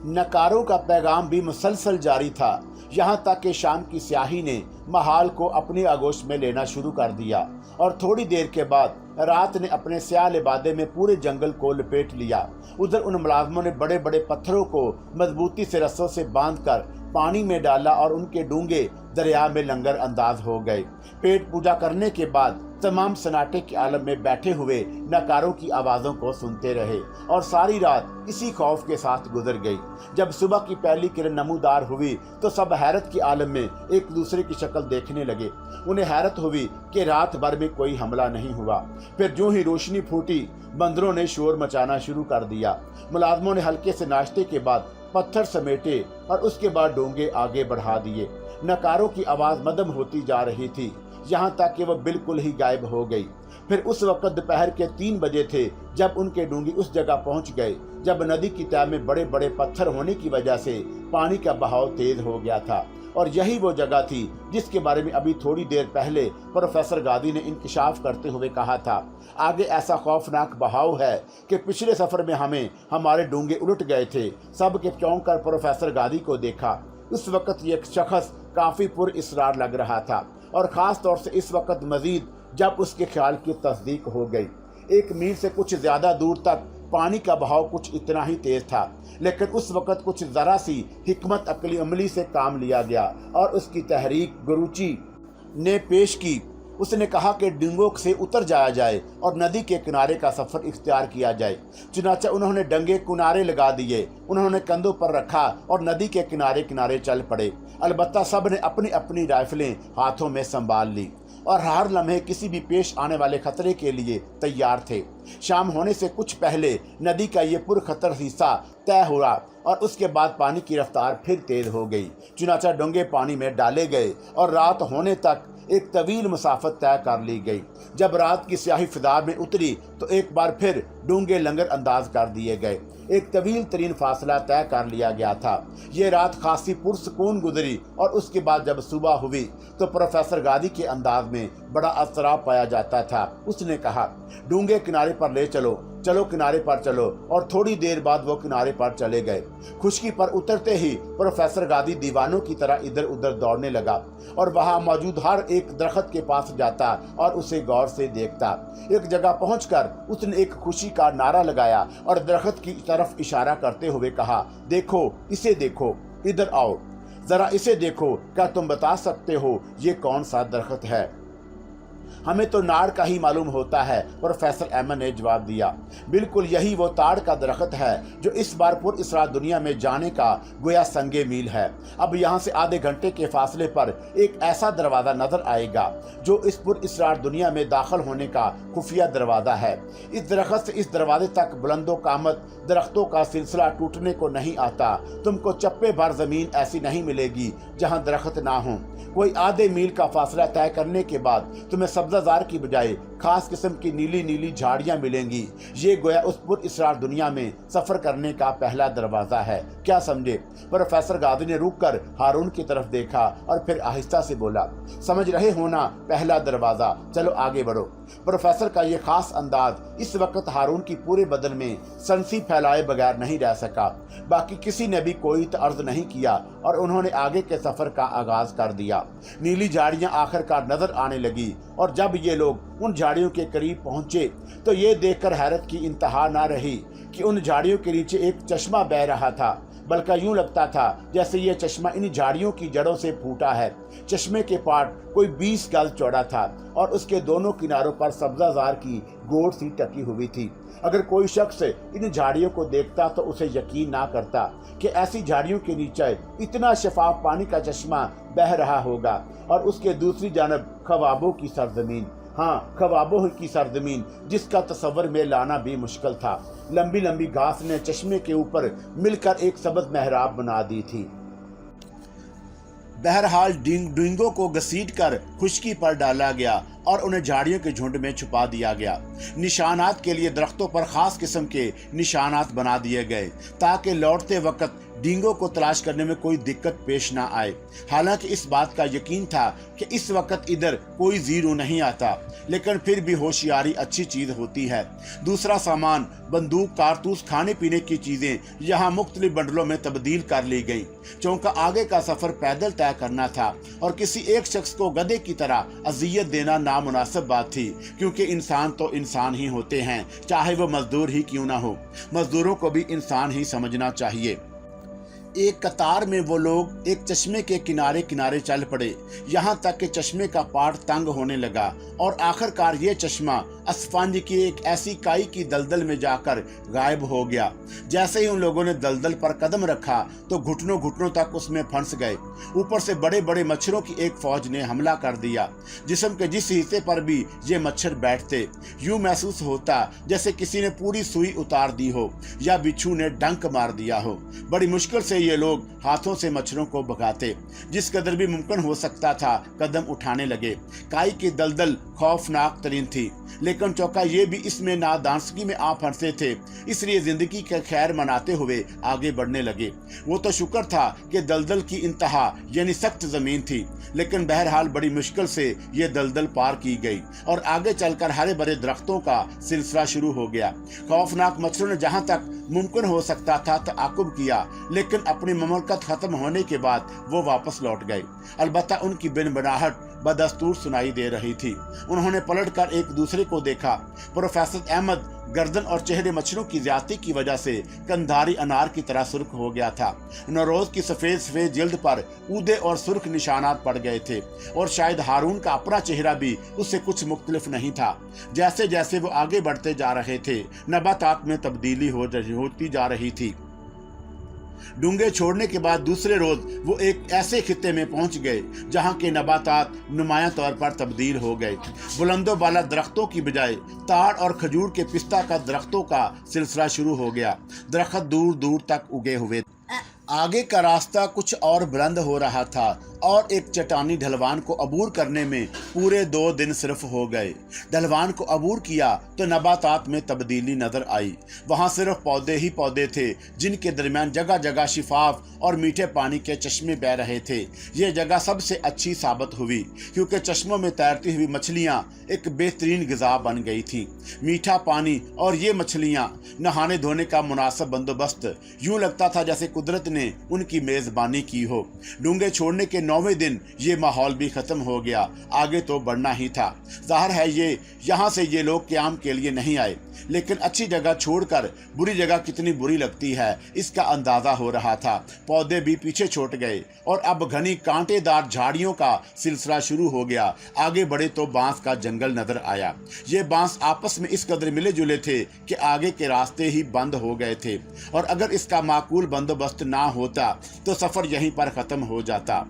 नकारों का पैगाम भी मुसलसल जारी था, यहाँ तक कि शाम की स्याही ने महाल को अपनी आगोश में लेना शुरू कर दिया और थोड़ी देर के बाद रात ने अपने स्याह लिबादे में पूरे जंगल को लपेट लिया। उधर उन मुलाजमों ने बड़े बड़े पत्थरों को मजबूती से रस्सों से बांधकर पानी में डाला और उनके डूंगे दरिया में लंगर अंदाज हो गए। पेट पूजा करने के बाद तमाम सन्नाटे के आलम में बैठे हुए नकारों की आवाज़ों को सुनते रहे और सारी रात इसी खौफ के साथ गुजर गई। जब सुबह की पहली किरण नमूदार हुई तो सब हैरत के आलम में एक दूसरे की शक्ल देखने लगे। उन्हें हैरत हुई कि रात भर में कोई हमला नहीं हुआ। फिर जो ही रोशनी फूटी, बंदरों ने शोर मचाना शुरू कर दिया। मुलाजमों ने हल्के से नाश्ते के बाद पत्थर समेटे और उसके बाद डोंगे आगे बढ़ा दिए। नकारों की आवाज़ मदम होती जा रही थी, यहाँ तक कि वह बिल्कुल ही गायब हो गई। फिर उस वक्त दोपहर के 3 बजे थे जब उनके डूंगी उस जगह पहुंच गए जब नदी की तह में बड़े बड़े पत्थर होने की वजह से पानी का बहाव तेज हो गया था। और यही वो जगह थी जिसके बारे में अभी थोड़ी देर पहले प्रोफेसर गादी ने इंकशाफ करते हुए कहा था। आगे ऐसा खौफनाक बहाव है कि पिछले सफर में हमारे डूंगे उलट गए थे। सब के चौंक कर प्रोफेसर गादी को देखा। उस वक्त ये शख्स काफी पुरइसरार लग रहा था और ख़ास तौर से इस वक्त मजीद जब उसके ख्याल की तस्दीक हो गई। 1 मील से कुछ ज़्यादा दूर तक पानी का बहाव कुछ इतना ही तेज था, लेकिन उस वक्त कुछ ज़रा सी हिकमत अमली से काम लिया गया और उसकी तहरीक गुरुची ने पेश की। उसने कहा कि डंगों से उतर जाया जाए और नदी के किनारे का सफ़र इख्तियार किया जाए। चुनाचा उन्होंने डंगे किनारे लगा दिए, उन्होंने कंधों पर रखा और नदी के किनारे किनारे चल पड़े। अलबत्ता सब ने अपनी अपनी राइफलें हाथों में संभाल ली और हर लम्हे किसी भी पेश आने वाले खतरे के लिए तैयार थे। शाम होने से कुछ पहले नदी का ये पुरखतर हिस्सा तय हुआ और उसके बाद पानी की रफ्तार फिर तेज हो गई। चुनाचा डोंगे पानी में डाले गए और रात होने तक एक तवील मुसाफत तय कर ली गई। जब रात की स्याही फिजा में उतरी तो एक बार फिर डूंगे लंगर अंदाज कर दिए गए। एक तवील तरीन फासला तय कर लिया गया था। ये रात खासी पुरसकून गुजरी और उसके बाद जब सुबह हुई तो प्रोफेसर गादी के अंदाज में बड़ा असराब पाया जाता था। उसने कहा, डूंगे किनारे पर ले चलो, चलो किनारे पर चलो, और थोड़ी देर बाद वो किनारे पर चले गए। खुशकी पर उतरते ही प्रोफेसर गादी दीवानों की तरह इधर उधर दौड़ने लगा और वहां मौजूद हर एक दरख्त के पास जाता और उसे गौर से देखता। एक जगह पहुंचकर उसने एक खुशी का नारा लगाया और दरख्त की तरफ इशारा करते हुए कहा, देखो, इसे देखो, इधर आओ, जरा इसे देखो, क्या तुम बता सकते हो ये कौन सा दरख्त है? हमें तो नाड़ का ही मालूम होता है, प्रोफेसर अहमद ने जवाब दिया। बिल्कुल यही वो ताड़ का दरख्त है जो इस बार पुर इसरार दुनिया में जाने का गोया संगे मील है। अब यहाँ से आधे घंटे के फासले पर एक ऐसा दरवाज़ा नजर आएगा जो इस पुर इसरार दुनिया में दाखिल होने का खुफिया दरवाज़ा है। इस दरख्त से इस दरवाजे तक बुलंदो कामत दरख्तों का सिलसिला टूटने को नहीं आता। तुमको चप्पे भर ज़मीन ऐसी नहीं मिलेगी जहाँ दरख्त ना हो। कोई आधे मील का फासला तय करने के बाद तुम्हें सब्जाजार की बजाय खास किस्म की नीली नीली झाड़ियाँ मिलेंगी। ये गोया उस पुर इसरार दुनिया में सफ़र करने का पहला दरवाज़ा है। क्या समझे? प्रोफेसर गाजी ने रुक कर हारून की तरफ देखा और फिर आहिस्ता से बोला, समझ रहे हो ना, पहला दरवाज़ा, चलो आगे बढ़ो। प्रोफेसर का ये खास अंदाज इस वक्त हारून की पूरे बदन में सनसी फैलाए बगैर नहीं रह सका। बाकी किसी ने भी कोई तर्ज नहीं किया और उन्होंने आगे के सफ़र का आगाज़ कर दिया। नीली झाड़ियाँ आखिरकार नजर आने लगी और जब ये लोग उन झाड़ियों के करीब पहुंचे तो ये देखकर हैरत की इंतहा ना रही कि उन झाड़ियों के नीचे एक चश्मा बह रहा था। बल्कि यूं लगता था जैसे ये चश्मा इन झाड़ियों की जड़ों से फूटा है। चश्मे के पाट कोई 20 गज चौड़ा था और उसके दोनों किनारों पर सब्जाजार की गोड़ सी टकी हुई थी। अगर कोई शख्स इन झाड़ियों को देखता तो उसे यकीन ना करता कि ऐसी झाड़ियों के नीचे इतना शफाफ पानी का चश्मा बह रहा होगा और उसके दूसरी जानब ख्वाबों की सरजमीन, हाँ ख्वाबों की सरजमीन, जिसका तस्वर में लाना भी मुश्किल था। लंबी लंबी घास ने चश्मे के ऊपर मिलकर एक सबज मेहराब बना दी थी। बहरहाल डींगों को घसीट कर खुश्की पर डाला गया और उन्हें झाड़ियों के झुंड में छुपा दिया गया। निशानात के लिए दरख्तों पर खास किस्म के निशानात बना दिए गए ताकि लौटते वक्त डींगों को तलाश करने में कोई दिक्कत पेश ना आए। हालांकि इस बात का यकीन था कि इस वक्त इधर कोई जीरो नहीं आता, लेकिन फिर भी होशियारी अच्छी चीज होती है। दूसरा सामान, बंदूक, कारतूस, खाने पीने की चीजें यहाँ मुख्तलिफ बंडलों में तब्दील कर ली गई। चूंकि आगे का सफर पैदल तय करना था और किसी एक शख्स को गधे की तरह अजियत देना नामुनासिब बात थी, क्योंकि इंसान तो इंसान ही होते हैं, चाहे वो मजदूर ही क्यों ना हो। मजदूरों को भी इंसान ही समझना चाहिए। एक कतार में वो लोग एक चश्मे के किनारे किनारे चल पड़े, यहाँ तक कि चश्मे का पाट तंग होने लगा और आखिरकार ये चश्मा असफंज की एक ऐसी काई की दलदल में जाकर गायब हो गया। जैसे ही उन लोगों ने दलदल पर कदम रखा तो घुटनों घुटनों तक उसमें फंस गए। ऊपर से बड़े बड़े मच्छरों की एक फौज ने हमला कर दिया। जिस्म के जिस हिस्से पर भी ये मच्छर बैठते, यूं महसूस होता जैसे किसी ने पूरी सुई उतार दी हो या बिच्छू ने डंक मार दिया हो। बड़ी मुश्किल से ये लोग हाथों से मच्छरों को भगाते। जिस कदर भी मुमकिन हो सकता था कदम उठाने लगे। काई की दलदल खौफनाक तरीन थी, लेकिन चौका ये भी इसमें नादानगी में आ फंसे थे, इसलिए जिंदगी के खैर मनाते हुए आगे बढ़ने लगे। वो तो शुक्र था कि दलदल की इंतहा यानी सख्त जमीन थी, लेकिन बहरहाल बड़ी मुश्किल से ये दलदल पार की गई और आगे चलकर हरे भरे दरख्तों का सिलसिला शुरू हो गया। खौफनाक मच्छरों ने जहाँ तक मुमकिन हो सकता था ताकुब किया, लेकिन अपनी ममलकत खत्म होने के बाद वो वापस लौट गए। अलबत्ता उनकी बिनबनाहट बदस्तूर सुनाई दे रही थी। उन्होंने पलटकर एक दूसरे को देखा। प्रोफेसर अहमद गर्दन और चेहरे मच्छरों की ज्यादती की वजह से कंधारी अनार की तरह सुर्ख हो गया था। नौरोज की सफेद सफेद जिल्द पर ऊदे और सुर्ख निशानात पड़ गए थे और शायद हारून का अपना चेहरा भी उससे कुछ मुख्तलिफ नहीं था। जैसे जैसे वो आगे बढ़ते जा रहे थे, नबातात में तब्दीली होती जा रही थी। डूंगे छोड़ने के बाद दूसरे रोज वो एक ऐसे खित्ते में पहुंच गए जहां के नबातात नुमाया तौर पर तब्दील हो गए। बुलंदो बाला दरख्तों की बजाय ताड़ और खजूर के पिस्ता का दरख्तों का सिलसिला शुरू हो गया। दरख्त दूर दूर तक उगे हुए। आगे का रास्ता कुछ और बुलंद हो रहा था और एक चट्टानी ढलवान को अबूर करने में पूरे 2 दिन सिर्फ हो गए। ढलवान को अबूर किया तो नबातात में तब्दीली नजर आई। वहाँ सिर्फ पौधे ही पौधे थे जिनके दरमियान जगह जगह शिफाफ और मीठे पानी के चश्मे बह रहे थे। ये जगह सबसे अच्छी साबित हुई क्योंकि चश्मों में तैरती हुई मछलियाँ एक बेहतरीन ग़िज़ा बन गई थी। मीठा पानी और ये मछलियाँ, नहाने धोने का मुनासिब बंदोबस्त। यूँ लगता था जैसे कुदरत ने उनकी मेज़बानी की हो। डूंगे छोड़ने के 9वें दिन ये माहौल भी खत्म हो गया, आगे तो बढ़ना ही था। जाहिर है यहाँ से ये लोग क़याम के लिए नहीं आए, लेकिन अच्छी जगह छोड़कर बुरी जगह कितनी बुरी लगती है इसका अंदाजा हो रहा था। पौधे भी पीछे छूट गए और अब घनी कांटेदार झाड़ियों का सिलसिला शुरू हो गया। आगे बढ़े तो बांस का जंगल नजर आया। ये बांस आपस में इस कदर मिले जुले थे कि आगे के रास्ते ही बंद हो गए थे, और अगर इसका माकूल बंदोबस्त ना होता तो सफर यहीं पर खत्म हो जाता।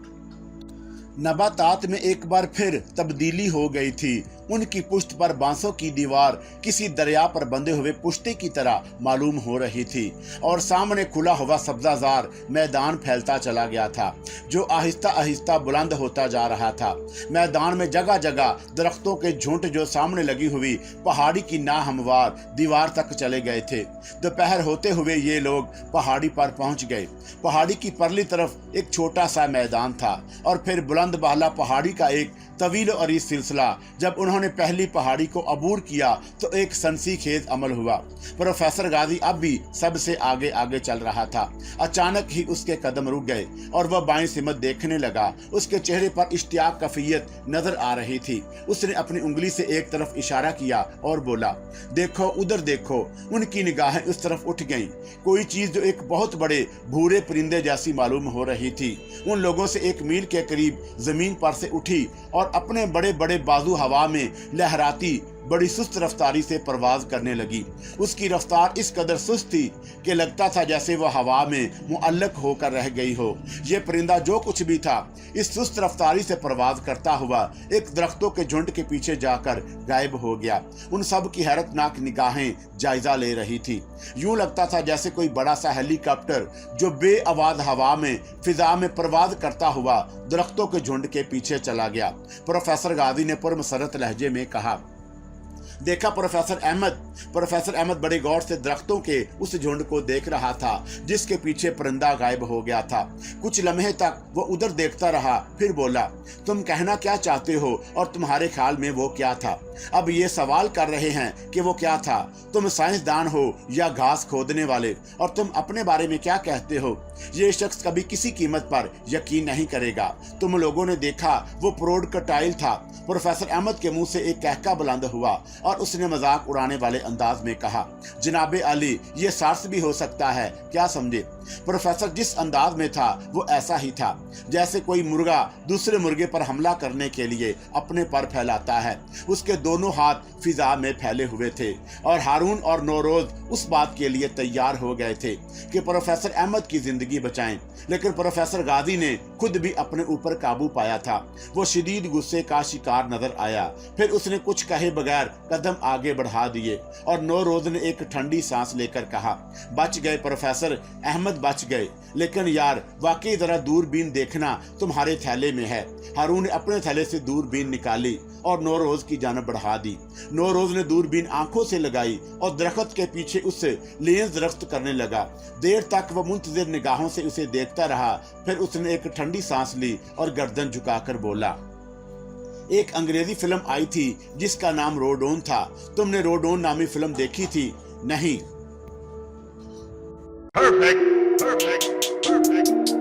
नबातात में एक बार फिर तब्दीली हो गई थी। उनकी पुश्त पर बांसों की दीवार किसी दरिया पर बंधे हुए पुश्ते की तरह मालूम हो रही थी, और सामने खुला हुआ सब्जाजार मैदान फैलता चला गया था जो आहिस्ता आहिस्ता बुलंद होता जा रहा था। मैदान में जगह जगह दरख्तों के झुंड जो सामने लगी हुई पहाड़ी की नाहमवार दीवार तक चले गए थे। दोपहर होते हुए ये लोग पहाड़ी पर पहुंच गए। पहाड़ी की परली तरफ एक छोटा सा मैदान था और फिर बुलंद बाला पहाड़ी का एक तवील और इस सिलसिला। जब उन्होंने पहली पहाड़ी को अबूर किया तो एक सनसीखेज अमल हुआ। प्रोफेसर गाजी अब भी सबसे आगे आगे चल रहा था। अचानक ही उसके कदम रुक गए और वह बाएं सिमत देखने लगा। उसके चेहरे पर इश्तियाक कफियत नजर आ रही थी। उसने अपनी उंगली से एक तरफ इशारा किया और बोला, देखो उधर देखो। उनकी निगाहें उस तरफ उठ गईं। कोई चीज जो एक बहुत बड़े भूरे परिंदे जैसी मालूम हो रही थी उन लोगों से 1 मील के करीब जमीन पर से उठी और अपने बड़े बड़े बाजू हवा में लहराती बड़ी सुस्त रफ्तारी से परवाज करने लगी। उसकी रफ्तार इस कदर सुस्त थी कि लगता था जैसे वह हवा में मुअल्लक होकर रह गई हो। ये परिंदा जो कुछ भी था इस सुस्त रफ्तारी से परवाज करता हुआ एक दरख्तों के झुंड के पीछे जाकर गायब हो गया। उन सब की हैरतनाक निगाहें जायजा ले रही थी। यूं लगता था जैसे कोई बड़ा सा हेलीकॉप्टर जो बेआवाज हवा में फिजा में परवाज करता हुआ दरख्तों के झुंड के पीछे चला गया। प्रोफेसर गाजी ने पुरमसरत लहजे में कहा, देखा प्रोफेसर अहमद बड़े गौर से दरख्तों के उस झुंड को देख रहा था जिसके पीछे परिंदा गायब हो गया था। कुछ लम्हे तक वो उधर देखता रहा, फिर बोला, तुम कहना क्या चाहते हो और तुम्हारे ख्याल में वो क्या था? अब ये सवाल कर रहे हैं कि वो क्या था। तुम साइंसदान हो या घास खोदने वाले, और तुम अपने बारे में क्या कहते हो? ये शख्स कभी किसी कीमत पर यकीन नहीं करेगा। तुम लोगों ने देखा वो प्रोडक्टाइल था। प्रोफेसर अहमद के मुंह से एक कहका बुलंद हुआ और उसने मजाक उड़ाने वाले अंदाज में कहा, जनाबे अली, ये सार्स भी हो सकता है, क्या समझे? प्रोफेसर जिस अंदाज में था वो ऐसा ही था जैसे कोई मुर्गा दूसरे मुर्गे पर हमला करने के लिए अपने पर फैलाता है। उसके दोनों हाथ फिजा में फैले हुए थे और हारून और नौरोज उस बात के लिए तैयार हो गए थे कि प्रोफेसर अहमद की जिंदगी बचाएं। लेकिन प्रोफेसर गाजी ने खुद भी अपने ऊपर काबू पाया था। वो शदीद गुस्से का शिकार नजर आया। फिर उसने कुछ कहे बगैर कदम आगे बढ़ा दिए और नौरोज ने एक ठंडी सांस लेकर कहा, बच गए प्रोफेसर अहमद, बच गए। लेकिन यार वाकई जरा दूरबीन देखना तुम्हारे थैले में है। हारून ने अपने थैले से दूरबीन निकाली और नौरोज की जानब बढ़ा दी। नौरोज ने दूरबीन आंखों से लगाई और दरख्त के पीछे उससे लेंस दरख्त करने लगा। देर तक वह मुंतजिर निगाहों से उसे देखता रहा। फिर उसने एक ठंडी सांस ली और गर्दन झुकाकर बोला, एक अंग्रेजी फिल्म आई थी जिसका नाम रोडोन था। तुमने रोडोन नामी फिल्म देखी थी? नहीं। Perfect.